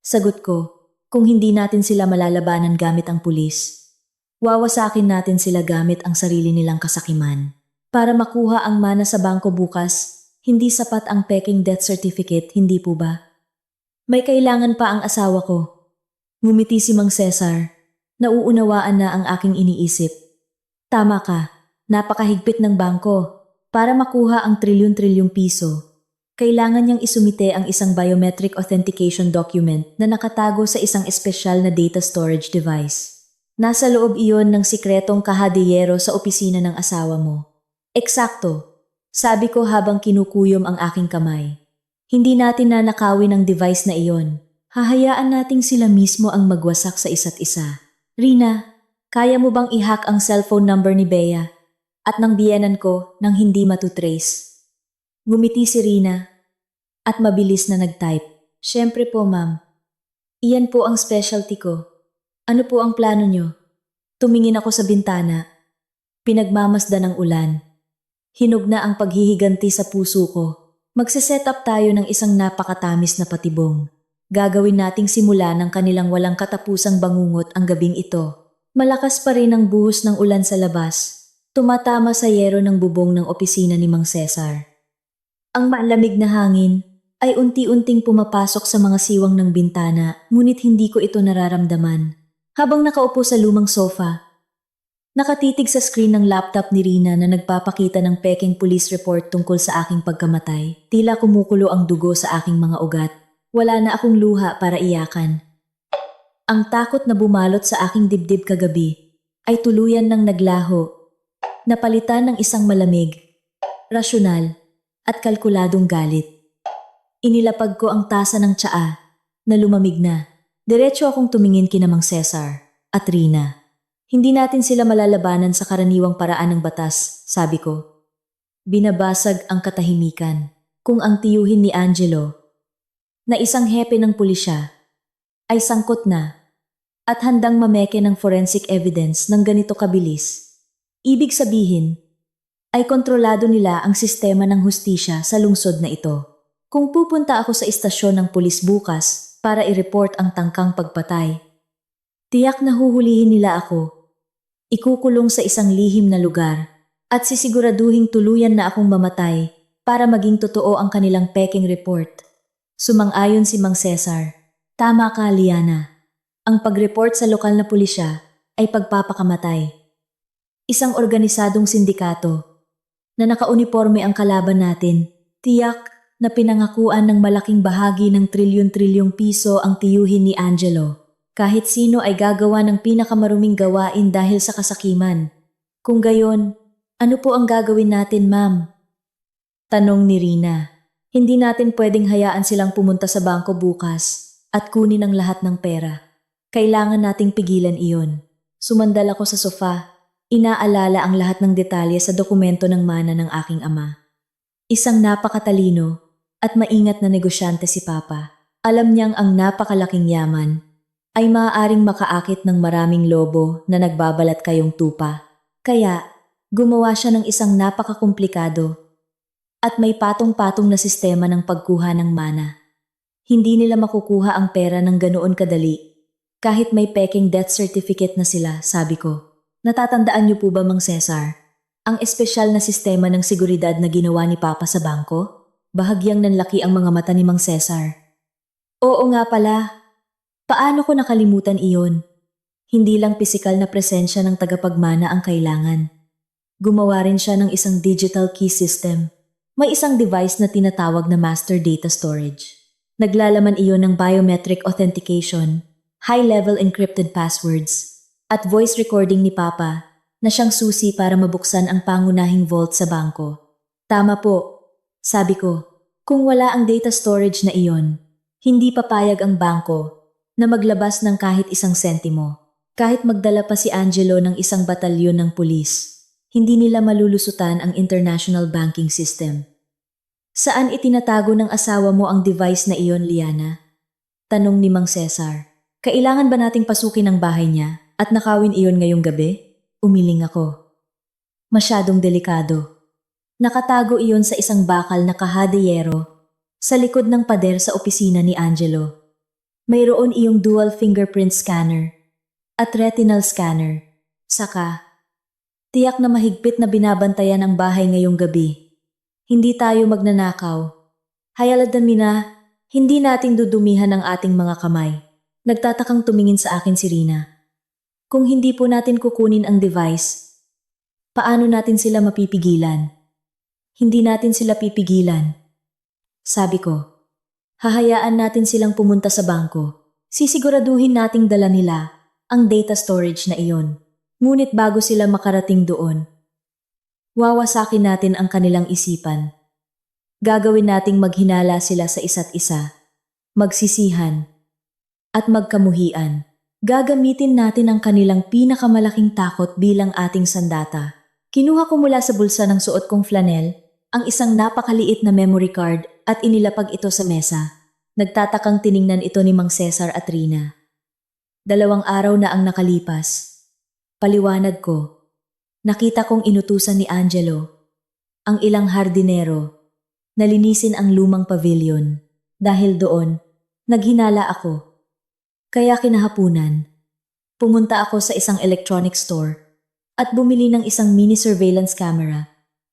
sagot ko, kung hindi natin sila malalabanan gamit ang pulis, wawasakin natin sila gamit ang sarili nilang kasakiman. Para makuha ang mana sa bangko bukas, hindi sapat ang peking death certificate, hindi po ba? May kailangan pa ang asawa ko. Ngumiti si Mang Cesar. Nauunawaan na ang aking iniisip. Tama ka, napakahigpit ng bangko. Para makuha ang trilyon-trilyong piso, kailangan niyang isumite ang isang biometric authentication document na nakatago sa isang espesyal na data storage device. Nasa loob iyon ng sikretong kahadiyero sa opisina ng asawa mo. Eksakto, sabi ko habang kinukuyom ang aking kamay. Hindi natin nanakawin ang device na iyon. Hahayaan nating sila mismo ang magwasak sa isa't isa. Rina, kaya mo bang i-hack ang cellphone number ni Bea at ng biyenan ko nang hindi matutrace? Ngumiti si Rina at mabilis na nag-type. Siyempre po, ma'am. Iyan po ang specialty ko. Ano po ang plano nyo? Tumingin ako sa bintana. Pinagmamasdan ng ulan. Hinog na ang paghihiganti sa puso ko. Magse-set up tayo ng isang napakatamis na patibong. Gagawin nating simula ng kanilang walang katapusang bangungot ang gabing ito. Malakas pa rin ang buhos ng ulan sa labas. Tumatama sa yero ng bubong ng opisina ni Mang Cesar. Ang malamig na hangin ay unti-unting pumapasok sa mga siwang ng bintana, ngunit hindi ko ito nararamdaman. Habang nakaupo sa lumang sofa, nakatitig sa screen ng laptop ni Rina na nagpapakita ng peking police report tungkol sa aking pagkamatay, tila kumukulo ang dugo sa aking mga ugat. Wala na akong luha para iyakan. Ang takot na bumalot sa aking dibdib kagabi ay tuluyan ng naglaho, napalitan ng isang malamig, rasyonal, at kalkuladong galit. Inilapag ko ang tasa ng tsaa na lumamig na. Diretso akong tumingin kina Mang Cesar at Rina. Hindi natin sila malalabanan sa karaniwang paraan ng batas, sabi ko. Binabasag ang katahimikan. Kung ang tiyuhin ni Angelo, na isang hepe ng pulisya, ay sangkot na at handang mameke ng forensic evidence ng ganito kabilis. Ibig sabihin, ay kontrolado nila ang sistema ng hustisya sa lungsod na ito. Kung pupunta ako sa istasyon ng pulis bukas para i-report ang tangkang pagpatay, tiyak na huhulihin nila ako, ikukulong sa isang lihim na lugar, at sisiguraduhing tuluyan na akong mamatay para maging totoo ang kanilang peking report. Sumang-ayon si Mang Cesar. Tama ka, Liana. Ang pag-report sa lokal na pulisya ay pagpapakamatay. Isang organisadong sindikato na nakauniforme ang kalaban natin, tiyak na pinangakuan ng malaking bahagi ng trilyon-trilyong piso ang tiyuhin ni Angelo. Kahit sino ay gagawa ng pinakamaruming gawain dahil sa kasakiman. Kung gayon, ano po ang gagawin natin, ma'am? Tanong ni Rina. Hindi natin pwedeng hayaan silang pumunta sa bangko bukas at kunin ang lahat ng pera. Kailangan nating pigilan iyon. Sumandal ako sa sofa, inaalala ang lahat ng detalye sa dokumento ng mana ng aking ama. Isang napakatalino at maingat na negosyante si Papa. Alam niyang ang napakalaking yaman ay maaaring makaakit ng maraming lobo na nagbabalat kayong tupa. Kaya, gumawa siya ng isang napakakomplikado at may patong-patong na sistema ng pagkuha ng mana. Hindi nila makukuha ang pera ng ganoon kadali. Kahit may peking death certificate na sila, sabi ko. Natatandaan niyo po ba, Mang Cesar, ang espesyal na sistema ng seguridad na ginawa ni Papa sa bangko? Bahagyang nanlaki ang mga mata ni Mang Cesar. Oo nga pala. Paano ko nakalimutan iyon? Hindi lang pisikal na presensya ng tagapagmana ang kailangan. Gumawa rin siya ng isang digital key system. May isang device na tinatawag na master data storage. Naglalaman iyon ng biometric authentication, high-level encrypted passwords, at voice recording ni Papa na siyang susi para mabuksan ang pangunahing vault sa bangko. Tama po, sabi ko. Kung wala ang data storage na iyon, hindi papayag ang bangko na maglabas ng kahit isang sentimo. Kahit magdala pa si Angelo ng isang batalyon ng pulis, hindi nila malulusutan ang international banking system. Saan itinatago ng asawa mo ang device na iyon, Liana? Tanong ni Mang Cesar. Kailangan ba nating pasukin ang bahay niya at nakawin iyon ngayong gabi? Umiling ako. Masyadong delikado. Nakatago iyon sa isang bakal na kahadeyero sa likod ng pader sa opisina ni Angelo. Mayroon iyong dual fingerprint scanner at retinal scanner. Saka, tiyak na mahigpit na binabantayan ang bahay ngayong gabi. Hindi tayo magnanakaw. Hayaladan mina, hindi natin dudumihan ang ating mga kamay. Nagtatakang tumingin sa akin si Rina. Kung hindi po natin kukunin ang device, paano natin sila mapipigilan? Hindi natin sila pipigilan. Sabi ko, hahayaan natin silang pumunta sa bangko. Sisiguraduhin nating dala nila ang data storage na iyon. Ngunit bago sila makarating doon, wawasakin natin ang kanilang isipan. Gagawin nating maghinala sila sa isa't isa, magsisihan, at magkamuhian. Gagamitin natin ang kanilang pinakamalaking takot bilang ating sandata. Kinuha ko mula sa bulsa ng suot kong flanel ang isang napakaliit na memory card at inilapag ito sa mesa. Nagtatakang tiningnan ito ni Mang Cesar at Rina. 2 araw na ang nakalipas. Paliwanag ko. Nakita kong inutusan ni Angelo ang ilang hardinero na linisin ang lumang pavilion. Dahil doon, naghinala ako. Kaya kinahapunan, pumunta ako sa isang electronic store at bumili ng isang mini surveillance camera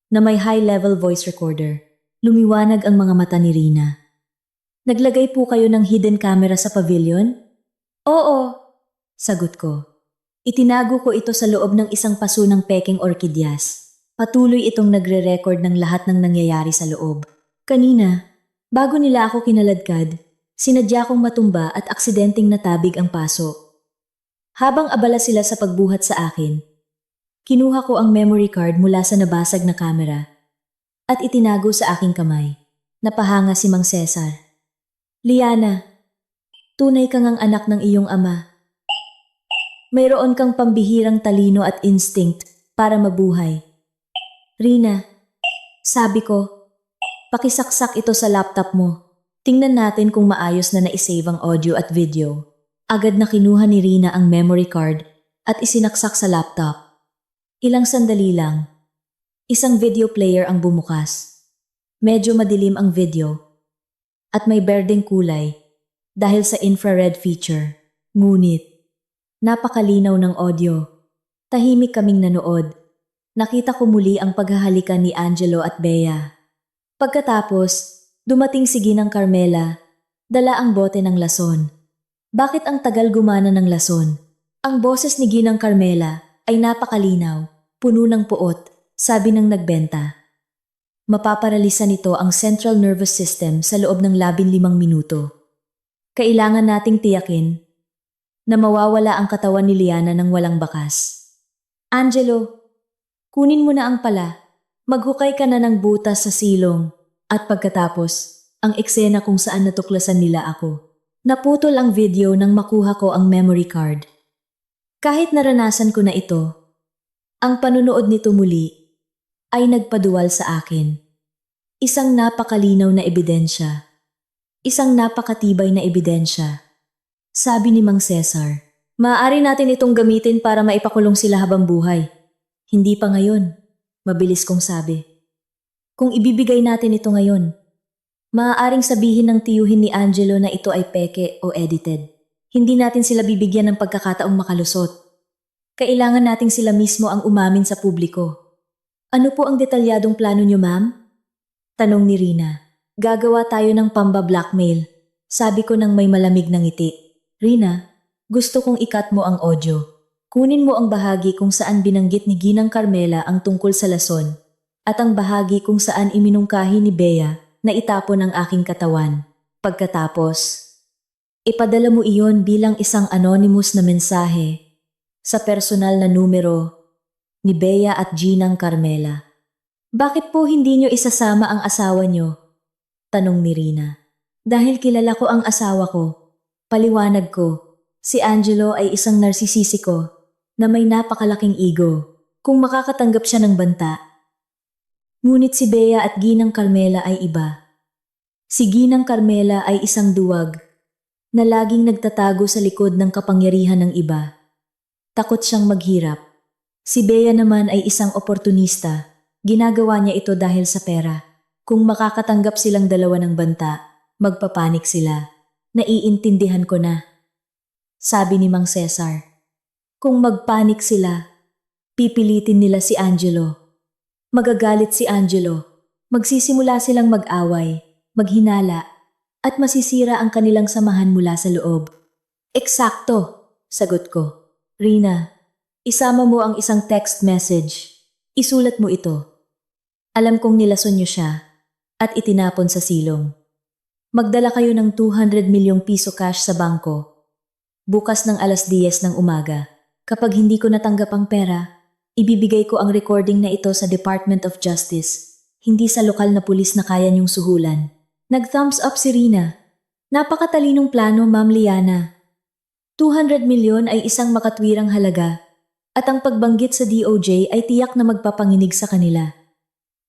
na may high-level voice recorder. Lumiwanag ang mga mata ni Rina. Naglagay po kayo ng hidden camera sa pavilion? Oo, sagot ko. Itinago ko ito sa loob ng isang paso ng peking orkidyas. Patuloy itong nagre-record ng lahat ng nangyayari sa loob. Kanina, bago nila ako kinaladkad, sinadya kong matumba at aksidenteng natabig ang paso. Habang abala sila sa pagbuhat sa akin, kinuha ko ang memory card mula sa nabasag na kamera at itinago sa aking kamay. Napahanga si Mang Cesar. Liana, tunay kang ang anak ng iyong ama. Mayroon kang pambihirang talino at instinct para mabuhay. Rina, sabi ko, pakisaksak ito sa laptop mo. Tingnan natin kung maayos na naisave ang audio at video. Agad na kinuha ni Rina ang memory card at isinaksak sa laptop. Ilang sandali lang, isang video player ang bumukas. Medyo madilim ang video at may berdeng kulay dahil sa infrared feature. Ngunit, napakalinaw ng audio. Tahimik kaming nanood. Nakita ko muli ang paghahalikan ni Angelo at Bea. Pagkatapos, dumating si Ginang Carmela, dala ang bote ng lason. Bakit ang tagal gumana ng lason? Ang boses ni Ginang Carmela ay napakalinaw, puno ng puot, sabi ng nagbenta. Mapaparalisa nito ang central nervous system sa loob ng 15 minuto. Kailangan nating tiyakin na mawawala ang katawan ni Liana ng walang bakas. Angelo, kunin mo na ang pala. Maghukay ka na ng butas sa silong. At pagkatapos, ang eksena kung saan natuklasan nila ako. Naputol ang video nang makuha ko ang memory card. Kahit naranasan ko na ito, ang panunood nito muli ay nagpaduwal sa akin. Isang napakalinaw na ebidensya. Isang napakatibay na ebidensya. Sabi ni Mang Cesar, maaari natin itong gamitin para maipakulong sila habang buhay. Hindi pa ngayon, mabilis kong sabi. Kung ibibigay natin ito ngayon, maaaring sabihin ng tiyuhin ni Angelo na ito ay peke o edited. Hindi natin sila bibigyan ng pagkakataong makalusot. Kailangan nating sila mismo ang umamin sa publiko. Ano po ang detalyadong plano niyo, ma'am? Tanong ni Rina. Gagawa tayo ng pamba-blackmail. Sabi ko nang may malamig na ngiti. Rina, gusto kong ikat mo ang audio. Kunin mo ang bahagi kung saan binanggit ni Ginang Carmela ang tungkol sa lason at ang bahagi kung saan iminungkahi ni Bea na itapon ang aking katawan. Pagkatapos, ipadala mo iyon bilang isang anonymous na mensahe sa personal na numero ni Bea at Ginang Carmela. Bakit po hindi nyo isasama ang asawa nyo? Tanong ni Rina. Dahil kilala ko ang asawa ko. Paliwanag ko, si Angelo ay isang narsisisiko na may napakalaking ego. Kung makakatanggap siya ng banta. Ngunit si Bea at Ginang Carmela ay iba. Si Ginang Carmela ay isang duwag na laging nagtatago sa likod ng kapangyarihan ng iba. Takot siyang maghirap. Si Bea naman ay isang oportunista. Ginagawa niya ito dahil sa pera. Kung makakatanggap silang dalawa ng banta, magpapanik sila. Naiintindihan ko na. Sabi ni Mang Cesar. Kung magpanik sila, pipilitin nila si Angelo. Magagalit si Angelo. Magsisimula silang mag-away, maghinala, at masisira ang kanilang samahan mula sa loob. Eksakto, sagot ko. Rina, isama mo ang isang text message. Isulat mo ito. Alam kong nilason niyo siya at itinapon sa silong. Magdala kayo ng 200 milyong piso cash sa bangko. Bukas ng 10:00 ng umaga. Kapag hindi ko natanggap ang pera, ibibigay ko ang recording na ito sa Department of Justice, hindi sa lokal na pulis na kaya niyong suhulan. Nag-thumbs up si Rina. Napakatalinong plano, Ma'am Liana. 200 milyon ay isang makatwirang halaga at ang pagbanggit sa DOJ ay tiyak na magpapanginig sa kanila.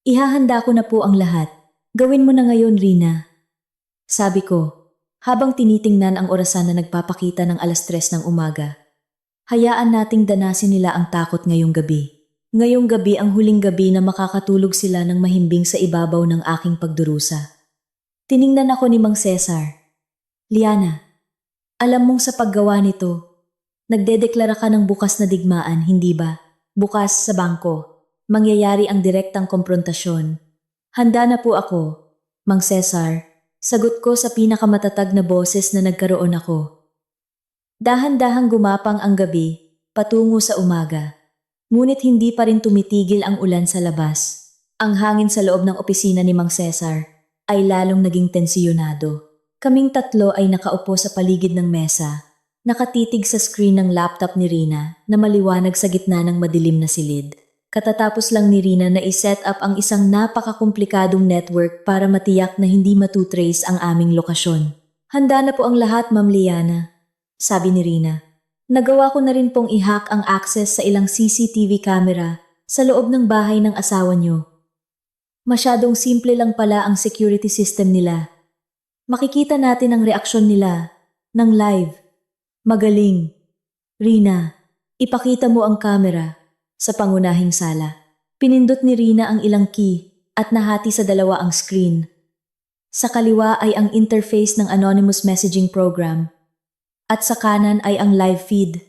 Ihahanda ko na po ang lahat. Gawin mo na ngayon, Rina. Sabi ko, habang tinitingnan ang orasan na nagpapakita ng 3:00 ng umaga. Hayaan nating danasin nila ang takot ngayong gabi. Ngayong gabi ang huling gabi na makakatulog sila ng mahimbing sa ibabaw ng aking pagdurusa. Tiningnan ako ni Mang Cesar. Liana, alam mong sa paggawa nito, nagdedeklara ka ng bukas na digmaan, hindi ba? Bukas sa bangko, mangyayari ang direktang komprontasyon. Handa na po ako, Mang Cesar, sagot ko sa pinakamatatag na boses na nagkaroon ako. Dahan-dahang gumapang ang gabi, patungo sa umaga. Ngunit hindi pa rin tumitigil ang ulan sa labas. Ang hangin sa loob ng opisina ni Mang Cesar ay lalong naging tensiyonado. Kaming tatlo ay nakaupo sa paligid ng mesa, nakatitig sa screen ng laptop ni Rina na maliwanag sa gitna ng madilim na silid. Katatapos lang ni Rina na i-set up ang isang napakakomplikadong network para matiyak na hindi matutrace ang aming lokasyon. Handa na po ang lahat, Ma'am Liana. Sabi ni Rina. Nagawa ko na rin pong i-hack ang access sa ilang CCTV camera sa loob ng bahay ng asawa niyo. Masyadong simple lang pala ang security system nila. Makikita natin ang reaksyon nila ng live. Magaling. Rina, ipakita mo ang camera sa pangunahing sala. Pinindot ni Rina ang ilang key at nahati sa dalawa ang screen. Sa kaliwa ay ang interface ng anonymous messaging program. At sa kanan ay ang live feed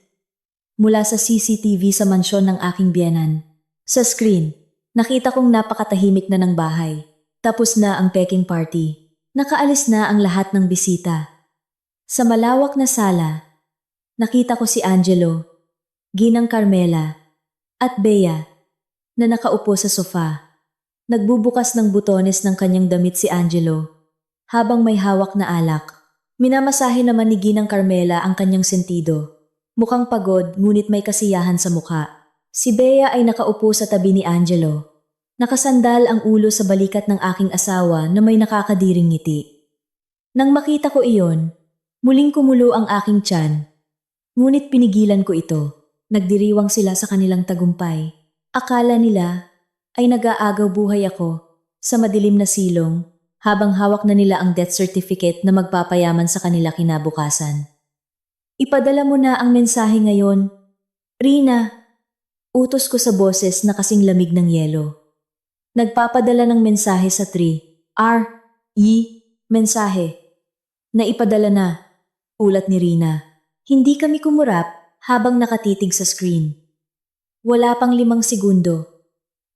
mula sa CCTV sa mansyon ng aking biyenan. Sa screen, nakita kong napakatahimik na ng bahay. Tapos na ang peking party. Nakaalis na ang lahat ng bisita. Sa malawak na sala, nakita ko si Angelo, Ginang Carmela, at Bea na nakaupo sa sofa. Nagbubukas ng butones ng kanyang damit si Angelo habang may hawak na alak. Minamasahe naman ni Ginang Carmela ang kanyang sentido. Mukhang pagod ngunit may kasiyahan sa mukha. Si Bea ay nakaupo sa tabi ni Angelo. Nakasandal ang ulo sa balikat ng aking asawa na may nakakadiring ngiti. Nang makita ko iyon, muling kumulo ang aking tiyan. Ngunit pinigilan ko ito. Nagdiriwang sila sa kanilang tagumpay. Akala nila ay nag-aagaw buhay ako sa madilim na silong habang hawak na nila ang death certificate na magpapayaman sa kanila kinabukasan. Ipadala mo na ang mensahe ngayon. Rina, utos ko sa boses na kasing lamig ng yelo. Nagpapadala ng mensahe sa 3. Mensahe. Naipadala na, ulat ni Rina. Hindi kami kumurap habang nakatitig sa screen. Wala pang 5 segundo.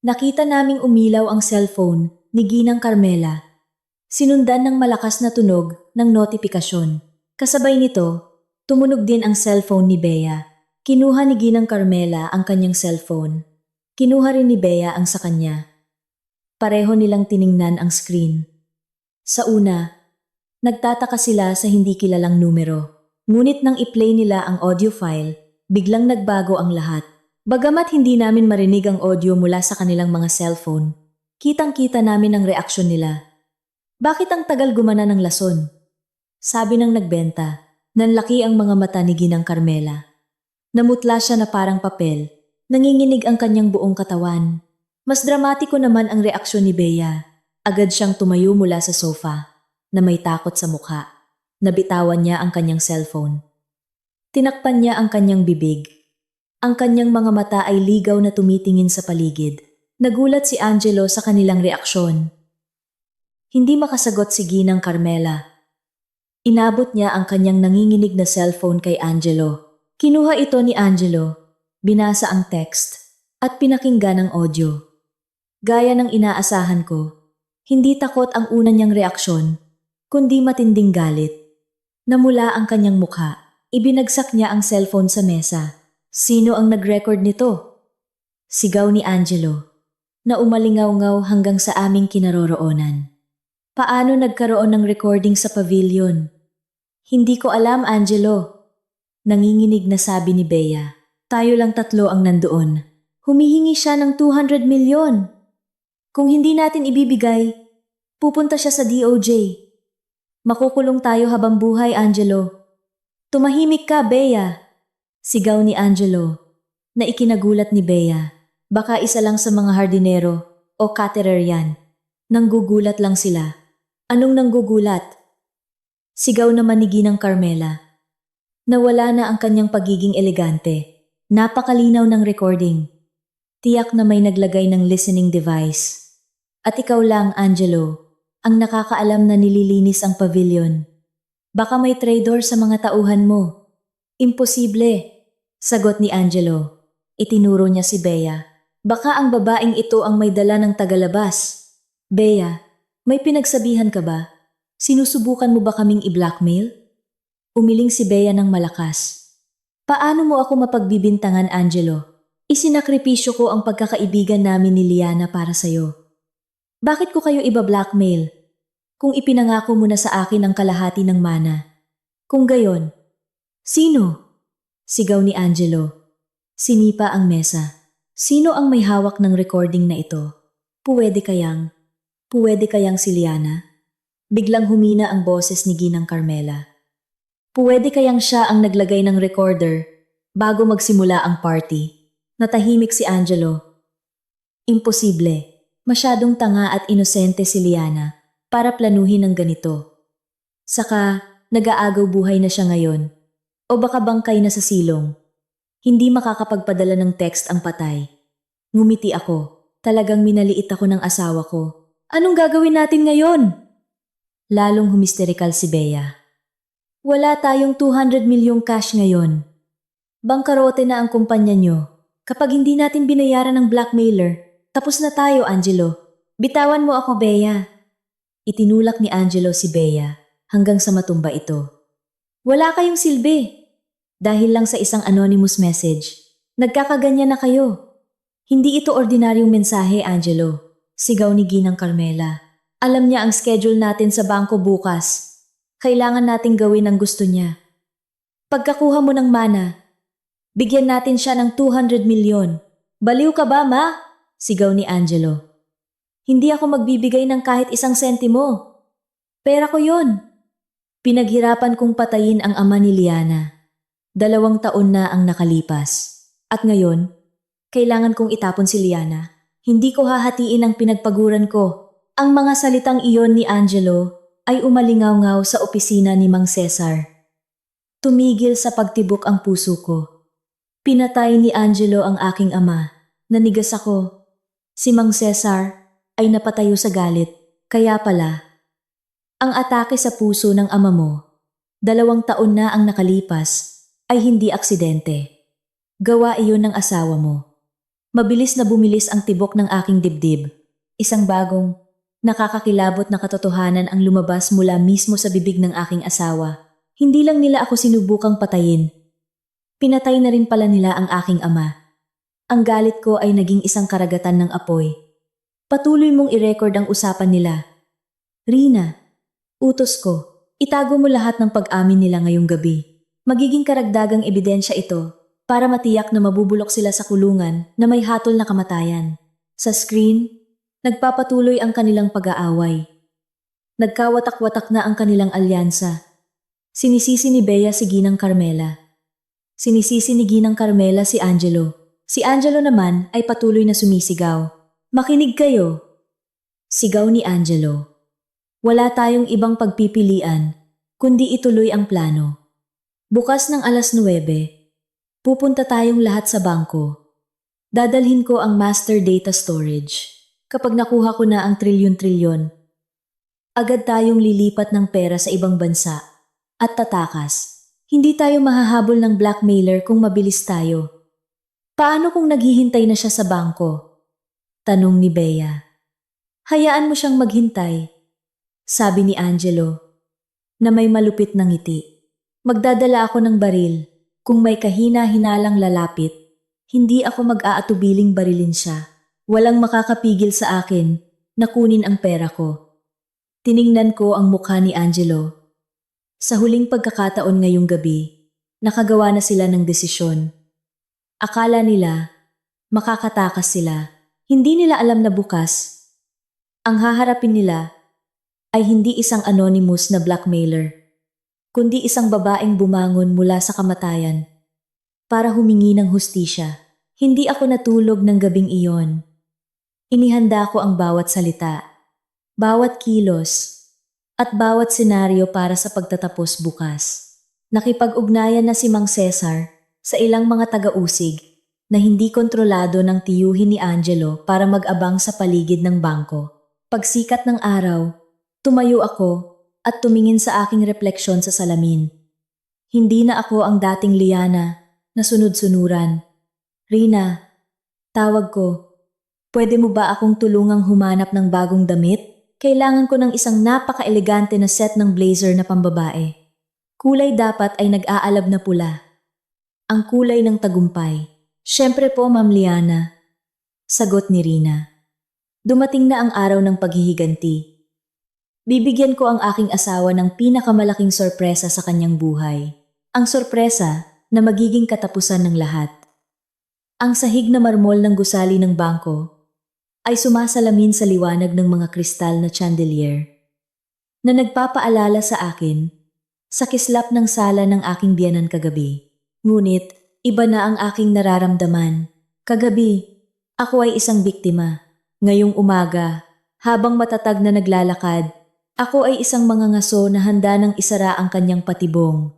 Nakita naming umilaw ang cellphone ni Ginang Carmela. Sinundan ng malakas na tunog ng notifikasyon. Kasabay nito, tumunog din ang cellphone ni Bea. Kinuha ni Ginang Carmela ang kanyang cellphone. Kinuha rin ni Bea ang sa kanya. Pareho nilang tiningnan ang screen. Sa una, nagtataka sila sa hindi kilalang numero. Ngunit nang i-play nila ang audio file, biglang nagbago ang lahat. Bagamat hindi namin marinig ang audio mula sa kanilang mga cellphone, kitang-kita namin ang reaksyon nila. Bakit ang tagal gumana ng lason? Sabi ng nagbenta, nanlaki ang mga mata ni Ginang Carmela. Namutla siya na parang papel, nanginginig ang kanyang buong katawan. Mas dramatiko naman ang reaksyon ni Bea. Agad siyang tumayo mula sa sofa, na may takot sa mukha. Nabitawan niya ang kanyang cellphone. Tinakpan niya ang kanyang bibig. Ang kanyang mga mata ay ligaw na tumitingin sa paligid. Nagulat si Angelo sa kanilang reaksyon. Hindi makasagot si Ginang Carmela. Inabot niya ang kanyang nanginginig na cellphone kay Angelo. Kinuha ito ni Angelo, binasa ang text, at pinakinggan ang audio. Gaya ng inaasahan ko, hindi takot ang una niyang reaksyon, kundi matinding galit. Namula ang kanyang mukha, ibinagsak niya ang cellphone sa mesa. Sino ang nag-record nito? Sigaw ni Angelo, na umalingaw-ngaw hanggang sa aming kinaroroonan. Paano nagkaroon ng recording sa pavilion? Hindi ko alam, Angelo. Nanginginig na sabi ni Bea. Tayo lang tatlo ang nandoon. Humihingi siya ng 200 milyon. Kung hindi natin ibibigay, pupunta siya sa DOJ. Makukulong tayo habang buhay, Angelo. Tumahimik ka, Bea. Sigaw ni Angelo, na ikinagulat ni Bea. Baka isa lang sa mga hardinero o caterer yan. Nanggugulat lang sila. Anong nanggugulat? Sigaw naman ni Ginang Carmela. Nawala na ang kanyang pagiging elegante. Napakalinaw ng recording. Tiyak na may naglagay ng listening device. At ikaw lang, Angelo, ang nakakaalam na nililinis ang pavilion. Baka may traitor sa mga tauhan mo. Imposible, sagot ni Angelo. Itinuro niya si Bea. Baka ang babaeng ito ang may dala ng tagalabas. Bea, may pinagsabihan ka ba? Sinusubukan mo ba kaming i-blackmail? Umiling si Bea ng malakas. Paano mo ako mapagbibintangan, Angelo? Isinakripisyo ko ang pagkakaibigan namin ni Liana para sa'yo. Bakit ko kayo iba-blackmail? Kung ipinangako mo na sa akin ang kalahati ng mana. Kung gayon, sino? Sigaw ni Angelo. Sinipa ang mesa. Sino ang may hawak ng recording na ito? Puwede kayang si Liana? Biglang humina ang boses ni Ginang Carmela. Puwede kayang siya ang naglagay ng recorder bago magsimula ang party? Natahimik si Angelo. Imposible. Masyadong tanga at inosente si Liana para planuhin ng ganito. Saka, nag-aagaw buhay na siya ngayon. O baka bangkay na sa silong. Hindi makakapagpadala ng text ang patay. Ngumiti ako. Talagang minaliit ako ng asawa ko. Anong gagawin natin ngayon? Lalong humisterikal si Bea. Wala tayong 200 milyong cash ngayon. Bangkarote na ang kumpanya nyo. Kapag hindi natin binayaran ng blackmailer, tapos na tayo, Angelo. Bitawan mo ako, Bea. Itinulak ni Angelo si Bea hanggang sa matumba ito. Wala kayong silbi. Dahil lang sa isang anonymous message, nagkakaganyan na kayo. Hindi ito ordinaryong mensahe, Angelo. Sigaw ni Ginang Carmela. Alam niya ang schedule natin sa bangko bukas. Kailangan nating gawin ang gusto niya. Pagkakuha mo ng mana, bigyan natin siya ng 200 milyon. Baliw ka ba, ma? Sigaw ni Angelo. Hindi ako magbibigay ng kahit isang sentimo. Pera ko yon. Pinaghirapan kong patayin ang ama ni Liana. 2 taon na ang nakalipas. At ngayon, kailangan kong itapon si Liana. Hindi ko hahatiin ang pinagpaguran ko. Ang mga salitang iyon ni Angelo ay umalingaw-ngaw sa opisina ni Mang Cesar. Tumigil sa pagtibok ang puso ko. Pinatay ni Angelo ang aking ama. Nanigas ako. Si Mang Cesar ay napatayo sa galit. Kaya pala, ang atake sa puso ng ama mo, 2 taon na ang nakalipas, ay hindi aksidente. Gawa iyon ng asawa mo. Mabilis na bumilis ang tibok ng aking dibdib. Isang bagong, nakakakilabot na katotohanan ang lumabas mula mismo sa bibig ng aking asawa. Hindi lang nila ako sinubukang patayin. Pinatay na rin pala nila ang aking ama. Ang galit ko ay naging isang karagatan ng apoy. Patuloy mong i-record ang usapan nila. Rina, utos ko, itago mo lahat ng pag-amin nila ngayong gabi. Magiging karagdagang ebidensya ito para matiyak na mabubulok sila sa kulungan na may hatol na kamatayan. Sa screen, nagpapatuloy ang kanilang pag-aaway. Nagkawatak-watak na ang kanilang alyansa. Sinisisi ni Bea si Ginang Carmela. Sinisisi ni Ginang Carmela si Angelo. Si Angelo naman ay patuloy na sumisigaw. Makinig kayo. Sigaw ni Angelo. Wala tayong ibang pagpipilian. kundi ituloy ang plano. Bukas ng 9:00, pupunta tayong lahat sa bangko. Dadalhin ko ang master data storage. Kapag nakuha ko na ang trilyon-trilyon, agad tayong lilipat ng pera sa ibang bansa at tatakas. Hindi tayo mahahabol ng blackmailer kung mabilis tayo. Paano kung naghihintay na siya sa bangko? Tanong ni Bea. Hayaan mo siyang maghintay, sabi ni Angelo, na may malupit na ngiti. Magdadala ako ng baril. Kung may kahina-hinalang lalapit, hindi ako mag-aatubiling barilin siya. Walang makakapigil sa akin na kunin ang pera ko. Tiningnan ko ang mukha ni Angelo. Sa huling pagkakataon ngayong gabi, nakagawa na sila ng desisyon. Akala nila, makakatakas sila. Hindi nila alam na bukas, ang haharapin nila ay hindi isang anonymous na blackmailer, kundi isang babaeng bumangon mula sa kamatayan para humingi ng hustisya. Hindi ako natulog ng gabing iyon. Inihanda ko ang bawat salita, bawat kilos, at bawat senaryo para sa pagtatapos bukas. Nakipag-ugnayan na si Mang Cesar sa ilang mga taga-usig na hindi kontrolado ng tiyuhin ni Angelo para mag-abang sa paligid ng bangko. Pagsikat ng araw, tumayo ako at tumingin sa aking refleksyon sa salamin. Hindi na ako ang dating Liana na sunod-sunuran. Rina, tawag ko. Pwede mo ba akong tulungang humanap ng bagong damit? Kailangan ko ng isang napaka-elegante na set ng blazer na pambabae. Kulay dapat ay nag-aalab na pula. Ang kulay ng tagumpay. Siyempre po, Ma'am Liana. Sagot ni Rina. Dumating na ang araw ng paghihiganti. Bibigyan ko ang aking asawa ng pinakamalaking sorpresa sa kanyang buhay. Ang sorpresa na magiging katapusan ng lahat. Ang sahig na marmol ng gusali ng bangko ay sumasalamin sa liwanag ng mga kristal na chandelier na nagpapaalala sa akin sa kislap ng sala ng aking biyanan kagabi. Ngunit, iba na ang aking nararamdaman. Kagabi, ako ay isang biktima. Ngayong umaga, habang matatag na naglalakad, ako ay isang mangangaso na handa ng isara ang kanyang patibong.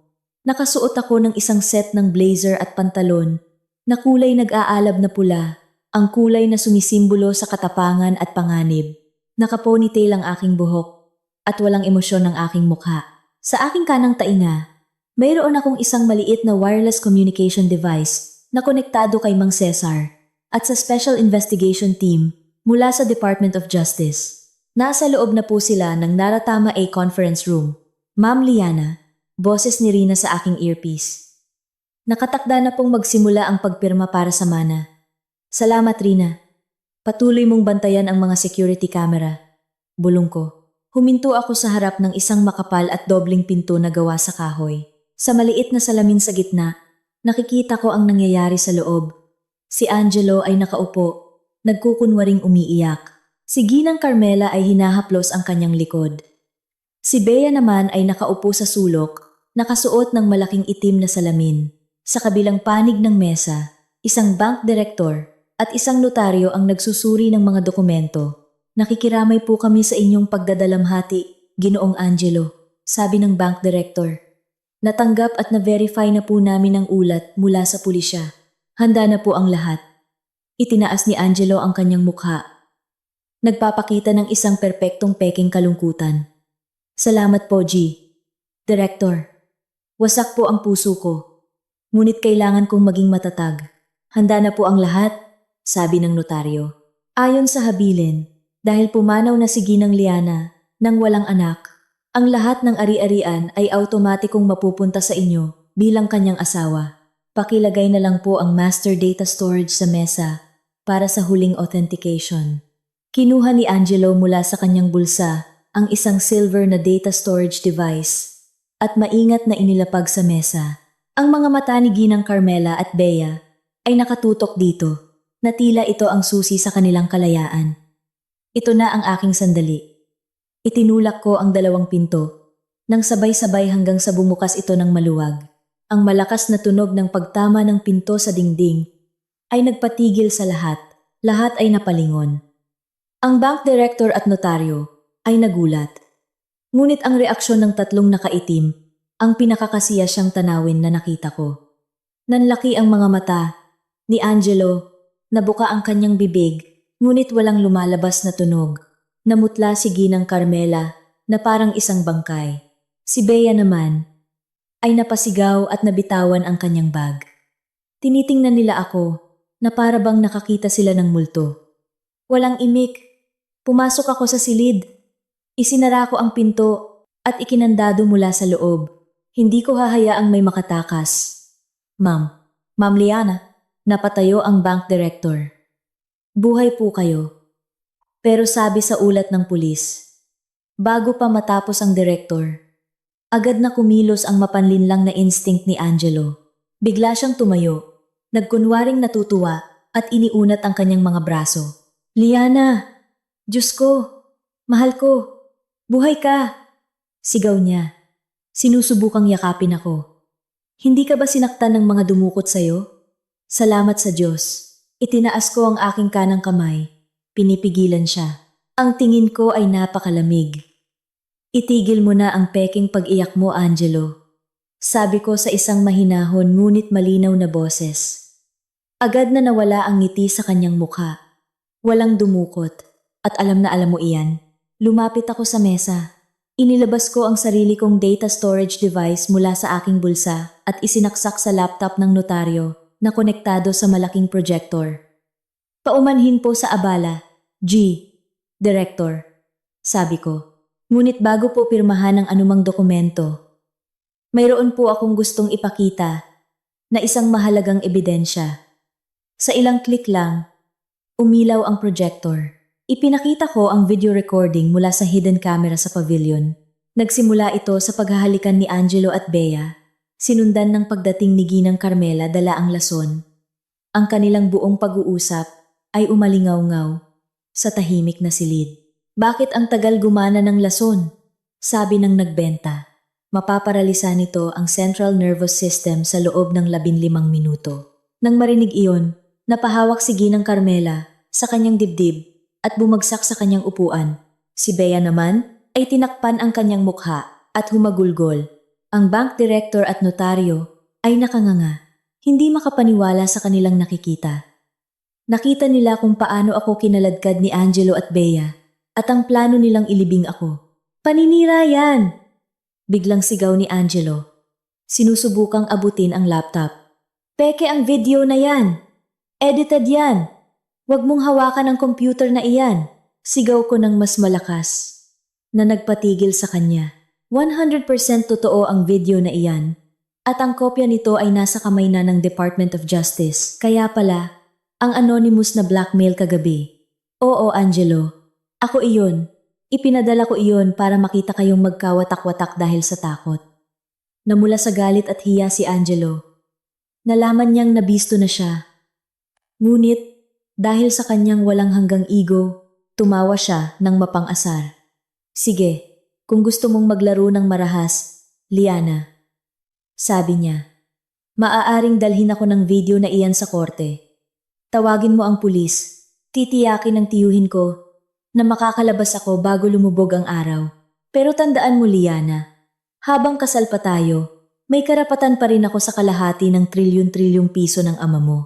Nakasuot ako ng isang set ng blazer at pantalon na kulay nag-aalab na pula, ang kulay na sumisimbolo sa katapangan at panganib. Nakaponytail ang aking buhok at walang emosyon ang aking mukha. Sa aking kanang tainga, mayroon akong isang maliit na wireless communication device na konektado kay Mang Cesar at sa Special Investigation Team mula sa Department of Justice. Nasa loob na po sila ng Naratama A Conference Room. Ma'am Liana, boses ni Rina sa aking earpiece. Nakatakda na pong magsimula ang pagpirma para sa mana. Salamat, Rina. Patuloy mong bantayan ang mga security camera. Bulong ko. Huminto ako sa harap ng isang makapal at dobling pinto na gawa sa kahoy. Sa maliit na salamin sa gitna, nakikita ko ang nangyayari sa loob. Si Angelo ay nakaupo, nagkukunwaring umiiyak. Si Ginang Carmela ay hinahaplos ang kanyang likod. Si Bea naman ay nakaupo sa sulok, nakasuot ng malaking itim na salamin. Sa kabilang panig ng mesa, isang bank director at isang notaryo ang nagsusuri ng mga dokumento. Nakikiramay po kami sa inyong pagdadalamhati, Ginoong Angelo, sabi ng bank director. Natanggap at na-verify na po namin ang ulat mula sa pulisya. Handa na po ang lahat. Itinaas ni Angelo ang kanyang mukha. Nagpapakita ng isang perpektong peking kalungkutan. Salamat po, G. Director, wasak po ang puso ko. Ngunit kailangan kong maging matatag. Handa na po ang lahat, sabi ng notaryo. Ayon sa habilin, dahil pumanaw na si Ginang Liana nang walang anak, ang lahat ng ari-arian ay automatikong mapupunta sa inyo bilang kanyang asawa. Pakilagay na lang po ang master data storage sa mesa para sa huling authentication. Kinuha ni Angelo mula sa kanyang bulsa ang isang silver na data storage device at maingat na inilapag sa mesa. Ang mga mata ni Ginang Carmela at Bea ay nakatutok dito na tila ito ang susi sa kanilang kalayaan. Ito na ang aking sandali. Itinulak ko ang dalawang pinto nang sabay-sabay hanggang sa bumukas ito ng maluwag. Ang malakas na tunog ng pagtama ng pinto sa dingding ay nagpatigil sa lahat. Lahat ay napalingon. Ang bank director at notaryo ay nagulat. Ngunit ang reaksyon ng tatlong nakaitim, ang pinakakasiya siyang tanawin na nakita ko. Nanlaki ang mga mata ni Angelo, nabuka ang kanyang bibig, ngunit walang lumalabas na tunog. Namutla si Ginang Carmela na parang isang bangkay. Si Bea naman ay napasigaw at nabitawan ang kanyang bag. Tinitingnan nila ako na para bang nakakita sila ng multo. Walang imik. Pumasok ako sa silid. Isinara ko ang pinto at ikinandado mula sa loob. Hindi ko hahayaang may makatakas. Ma'am Liana, napatayo ang bank director. Buhay po kayo. Pero sabi sa ulat ng pulis, bago pa matapos ang direktor, agad na kumilos ang mapanlinlang na instinct ni Angelo. Bigla siyang tumayo, nagkunwaring natutuwa at iniunat ang kanyang mga braso. Liana, Diyos ko, mahal ko, buhay ka! Sigaw niya. Sinusubukang yakapin ako. Hindi ka ba sinaktan ng mga dumukot sa'yo? Salamat sa Diyos. Itinaas ko ang aking kanang kamay. Pinipigilan siya. Ang tingin ko ay napakalamig. Itigil mo na ang peking pag-iyak mo, Angelo. Sabi ko sa isang mahinahon ngunit malinaw na boses. Agad na nawala ang ngiti sa kanyang mukha. Walang dumukot. At alam na alam mo iyan. Lumapit ako sa mesa. Inilabas ko ang sarili kong data storage device mula sa aking bulsa at isinaksak sa laptop ng notaryo na konektado sa malaking projector. Paumanhin po sa abala, G. Director, sabi ko. Ngunit bago po pirmahan ang anumang dokumento, mayroon po akong gustong ipakita na isang mahalagang ebidensya. Sa ilang click lang, umilaw ang projector. Ipinakita ko ang video recording mula sa hidden camera sa pavilion. Nagsimula ito sa paghahalikan ni Angelo at Bea, sinundan ng pagdating ni Ginang Carmela dala ang lason. Ang kanilang buong pag-uusap ay umalingaw-ngaw sa tahimik na silid. Bakit ang tagal gumana ng lason? Sabi ng nagbenta. Mapaparalisa nito ang central nervous system sa loob ng 15 minuto. Nang marinig iyon, napahawak si Ginang Carmela sa kanyang dibdib at bumagsak sa kanyang upuan. Si Bea naman ay tinakpan ang kanyang mukha at humagulgol. Ang bank director at notaryo ay nakanganga, hindi makapaniwala sa kanilang nakikita. Nakita nila kung paano ako kinaladkad ni Angelo at Bea at ang plano nilang ilibing ako. Paninira yan! Biglang sigaw ni Angelo. Sinusubukang abutin ang laptop. Peke ang video na yan! Edited yan! Huwag mong hawakan ang computer na iyan. Sigaw ko ng mas malakas na nagpatigil sa kanya. 100% totoo ang video na iyan at ang kopya nito ay nasa kamay na ng Department of Justice. Kaya pala, ang anonymous na blackmail kagabi. Oo, Angelo. Ako iyon. Ipinadala ko iyon para makita kayong magkawatak-watak dahil sa takot. Namula sa galit at hiya si Angelo. Nalaman niyang nabisto na siya. Ngunit, dahil sa kanyang walang hanggang ego, tumawa siya ng mapang-asar. Sige, kung gusto mong maglaro ng marahas, Liana. Sabi niya, maaaring dalhin ako ng video na iyan sa korte. Tawagin mo ang pulis. Titiyakin ng tiyuhin ko na makakalabas ako bago lumubog ang araw. Pero tandaan mo, Liana, habang kasal pa tayo, may karapatan pa rin ako sa kalahati ng trilyon-trilyong piso ng ama mo.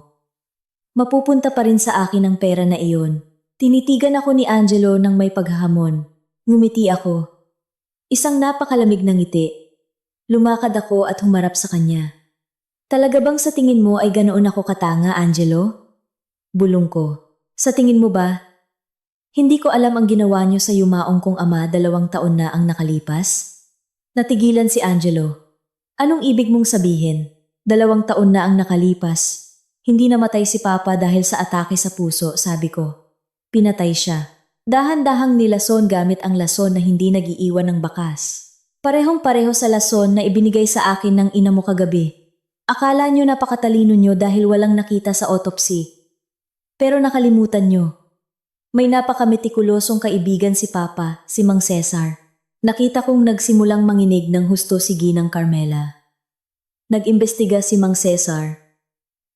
Mapupunta pa rin sa akin ang pera na iyon. Tinitigan ako ni Angelo ng may paghahamon. Ngumiti ako. Isang napakalamig na ngiti. Lumakad ako at humarap sa kanya. Talaga bang sa tingin mo ay ganoon ako katanga, Angelo? Bulong ko. Sa tingin mo ba? Hindi ko alam ang ginawa niyo sa yumaong kong ama 2 taon na ang nakalipas? Natigilan si Angelo. Anong ibig mong sabihin? 2 taon na ang nakalipas. Hindi namatay si Papa dahil sa atake sa puso, sabi ko. Pinatay siya. Dahan-dahang nilason gamit ang lason na hindi nag-iiwan ng bakas. Parehong-pareho sa lason na ibinigay sa akin ng ina mo kagabi. Akala nyo napakatalino nyo dahil walang nakita sa autopsy. Pero nakalimutan nyo. May napakametikulusong kaibigan si Papa, si Mang Cesar. Nakita kong nagsimulang manginig ng husto si Ginang Carmela. Nag-imbestiga si Mang Cesar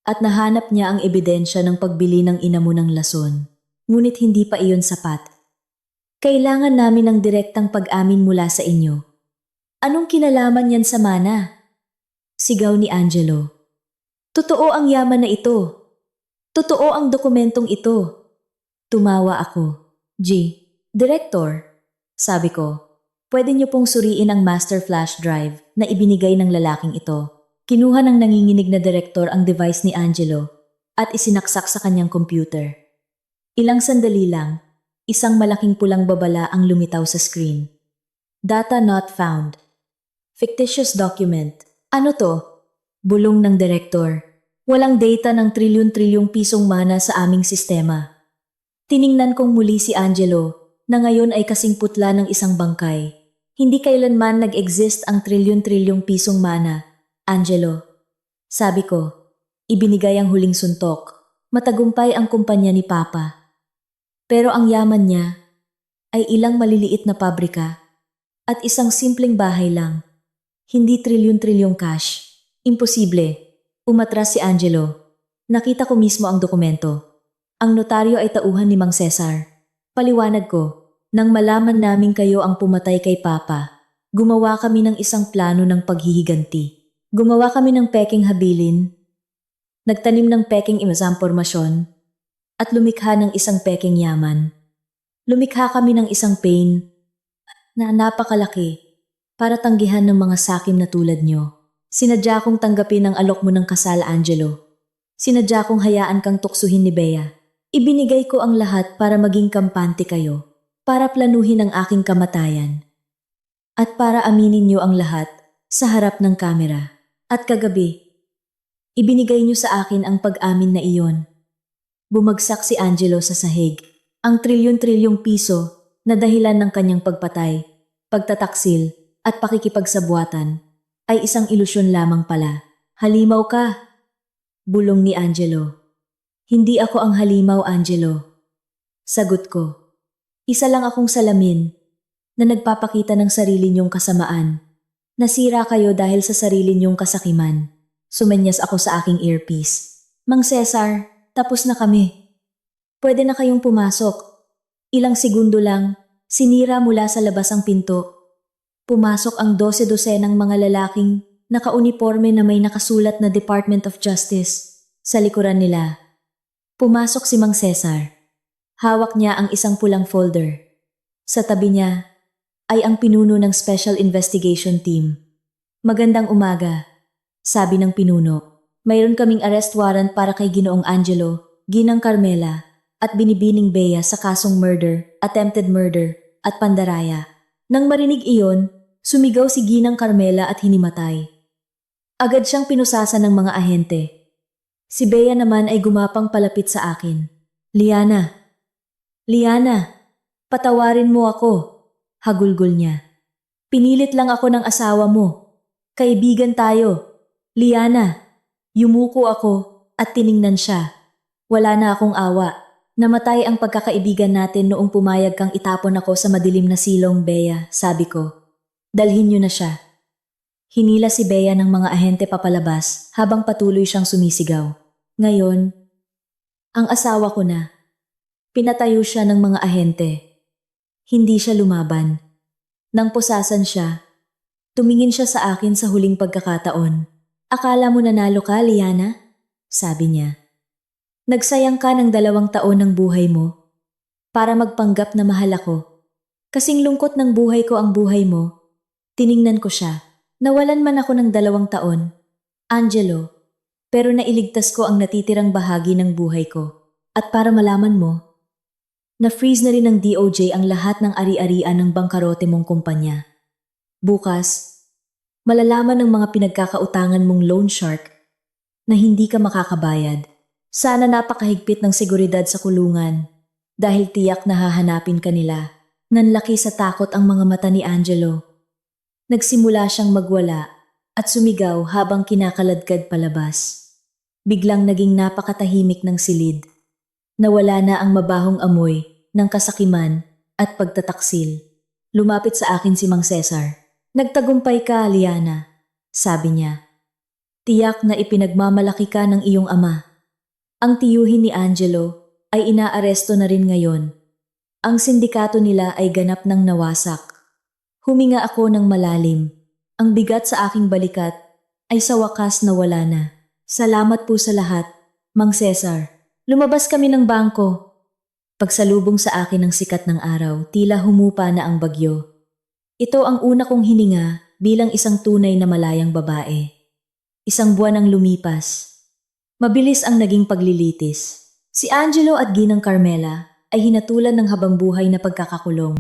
at nahanap niya ang ebidensya ng pagbili ng ina mo ng lason. Ngunit hindi pa iyon sapat. Kailangan namin ng direktang pag-amin mula sa inyo. Anong kinalaman yan sa mana? Sigaw ni Angelo. Totoo ang yaman na ito. Totoo ang dokumentong ito. Tumawa ako. Director, sabi ko, pwede niyo pong suriin ang master flash drive na ibinigay ng lalaking ito. Kinuha ng nanginginig na direktor ang device ni Angelo at isinaksak sa kanyang computer. Ilang sandali lang, isang malaking pulang babala ang lumitaw sa screen. Data not found. Fictitious document. Ano to? Bulong ng direktor. Walang data ng trilyon-trilyong pisong mana sa aming sistema. Tiningnan kong muli si Angelo na ngayon ay kasing putla ng isang bangkay. Hindi kailanman nag-exist ang trilyon-trilyong pisong mana, Angelo. Sabi ko, ibinigay ang huling suntok. Matagumpay ang kumpanya ni Papa. Pero ang yaman niya ay ilang maliliit na pabrika at isang simpleng bahay lang. Hindi trilyon-trilyong cash. Imposible. Umatras si Angelo. Nakita ko mismo ang dokumento. Ang notaryo ay tauhan ni Mang Cesar. Paliwanag ko, nang malaman namin kayo ang pumatay kay Papa, gumawa kami ng isang plano ng paghihiganti. Gumawa kami ng peking habilin, nagtanim ng peking impormasyon, at lumikha ng isang peking yaman. Lumikha kami ng isang pain na napakalaki para tanggihan ng mga sakim na tulad nyo. Sinadya kong tanggapin ang alok mo ng kasal, Angelo. Sinadya kong hayaan kang tuksuhin ni Bea. Ibinigay ko ang lahat para maging kampante kayo, para planuhin ang aking kamatayan, at para aminin niyo ang lahat sa harap ng kamera. At kagabi, ibinigay niyo sa akin ang pag-amin na iyon. Bumagsak si Angelo sa sahig. Ang trilyon-trilyong piso na dahilan ng kanyang pagpatay, pagtataksil at pakikipagsabwatan ay isang ilusyon lamang pala. Halimaw ka, bulong ni Angelo. Hindi ako ang halimaw, Angelo. Sagot ko. Isa lang akong salamin na nagpapakita ng sarili niyong kasamaan. Nasira kayo dahil sa sarili niyong kasakiman. Sumenyas ako sa aking earpiece. Mang Cesar, tapos na kami. Pwede na kayong pumasok. Ilang segundo lang, sinira mula sa labas ang pinto. Pumasok ang 12-dosenang mga lalaking nakauniforme na may nakasulat na Department of Justice sa likuran nila. Pumasok si Mang Cesar. Hawak niya ang isang pulang folder. Sa tabi niya ay ang pinuno ng Special Investigation Team. Magandang umaga, sabi ng pinuno. Mayroon kaming arrest warrant para kay Ginoong Angelo, Ginang Carmela, at Binibining Bea sa kasong murder, attempted murder, at pandaraya. Nang marinig iyon, sumigaw si Ginang Carmela at hinimatay. Agad siyang pinusasan ng mga ahente. Si Bea naman ay gumapang palapit sa akin. Liana, patawarin mo ako, hagulgol niya. Pinilit lang ako ng asawa mo. Kaibigan tayo. Liana, yumuko ako at tiningnan siya. Wala na akong awa. Namatay ang pagkakaibigan natin noong pumayag kang itapon ako sa madilim na silong, Bea, sabi ko. Dalhin niyo na siya. Hinila si Bea ng mga ahente papalabas habang patuloy siyang sumisigaw. Ngayon, ang asawa ko na. Pinatayo siya ng mga ahente. Hindi siya lumaban. Nang pusasan siya, tumingin siya sa akin sa huling pagkakataon. Akala mo nanalo ka, Liana? Sabi niya. Nagsayang ka ng 2 taon ng buhay mo para magpanggap na mahal ako. Kasing lungkot ng buhay ko ang buhay mo. Tiningnan ko siya. Nawalan man ako ng 2 taon, Angelo, pero nailigtas ko ang natitirang bahagi ng buhay ko. At para malaman mo, na-freeze na rin ng DOJ ang lahat ng ari-arian ng bangkarote mong kumpanya. Bukas, malalaman ng mga pinagkakautangan mong loan shark na hindi ka makakabayad. Sana napakahigpit ng seguridad sa kulungan dahil tiyak na hahanapin ka nila. Nanlaki sa takot ang mga mata ni Angelo. Nagsimula siyang magwala at sumigaw habang kinakaladkad palabas. Biglang naging napakatahimik ng silid. Nawala na ang mabahong amoy ng kasakiman at pagtataksil. Lumapit sa akin si Mang Cesar. Nagtagumpay ka, Liana, sabi niya. Tiyak na ipinagmamalaki ka ng iyong ama. Ang tiyuhin ni Angelo ay inaaresto na rin ngayon. Ang sindikato nila ay ganap ng nawasak. Huminga ako ng malalim. Ang bigat sa aking balikat ay sa wakas nawala na. Salamat po sa lahat, Mang Cesar. Lumabas kami ng bangko. Pagsalubong sa akin ng sikat ng araw, tila humupa na ang bagyo. Ito ang una kong hininga bilang isang tunay na malayang babae. Isang buwan ang lumipas. Mabilis ang naging paglilitis. Si Angelo at Ginang Carmela ay hinatulan ng habangbuhay na pagkakakulong.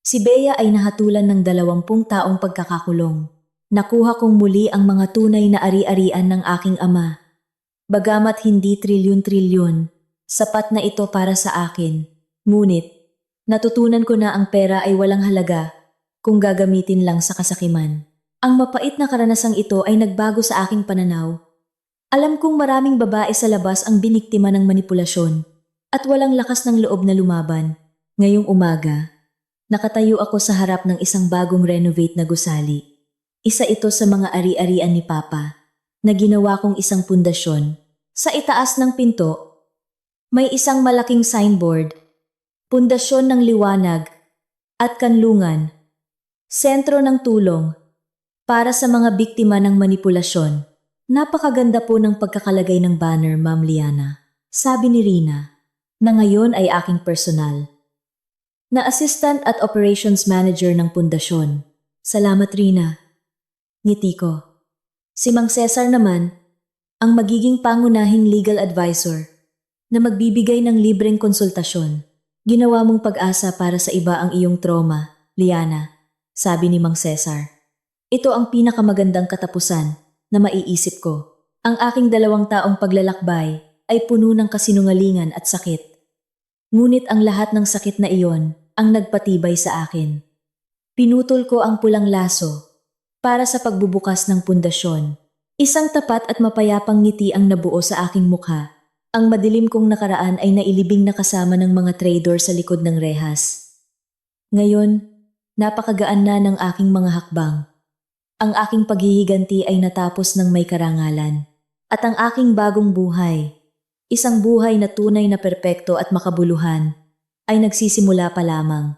Si Bea ay nahatulan ng 20 taong pagkakakulong. Nakuha kong muli ang mga tunay na ari-arian ng aking ama. Bagamat hindi trilyon-trilyon, sapat na ito para sa akin. Ngunit, natutunan ko na ang pera ay walang halaga kung gagamitin lang sa kasakiman. Ang mapait na karanasang ito ay nagbago sa aking pananaw. Alam kong maraming babae sa labas ang biniktima ng manipulasyon at walang lakas ng loob na lumaban. Ngayong umaga, nakatayo ako sa harap ng isang bagong renovate na gusali. Isa ito sa mga ari-arian ni Papa na ginawa kong isang pundasyon. Sa itaas ng pinto, may isang malaking signboard, Pundasyon ng Liwanag at Kanlungan, Sentro ng Tulong para sa mga biktima ng manipulasyon. Napakaganda po ng pagkakalagay ng banner, Ma'am Liana. Sabi ni Rina, na ngayon ay aking personal na assistant at operations manager ng pundasyon. Salamat, Rina. Ngiti ko. Si Mang Cesar naman, ang magiging pangunahing legal advisor na magbibigay ng libreng konsultasyon. Ginawa mong pag-asa para sa iba ang iyong trauma, Liana, sabi ni Mang Cesar. Ito ang pinakamagandang katapusan na maiisip ko. Ang aking 2 taong paglalakbay ay puno ng kasinungalingan at sakit. Ngunit ang lahat ng sakit na iyon ang nagpatibay sa akin. Pinutol ko ang pulang laso para sa pagbubukas ng pundasyon. Isang tapat at mapayapang ngiti ang nabuo sa aking mukha. Ang madilim kong nakaraan ay nailibing na kasama ng mga traidor sa likod ng rehas. Ngayon, napakagaan na ng aking mga hakbang. Ang aking paghihiganti ay natapos ng may karangalan. At ang aking bagong buhay, isang buhay na tunay na perpekto at makabuluhan, ay nagsisimula pa lamang.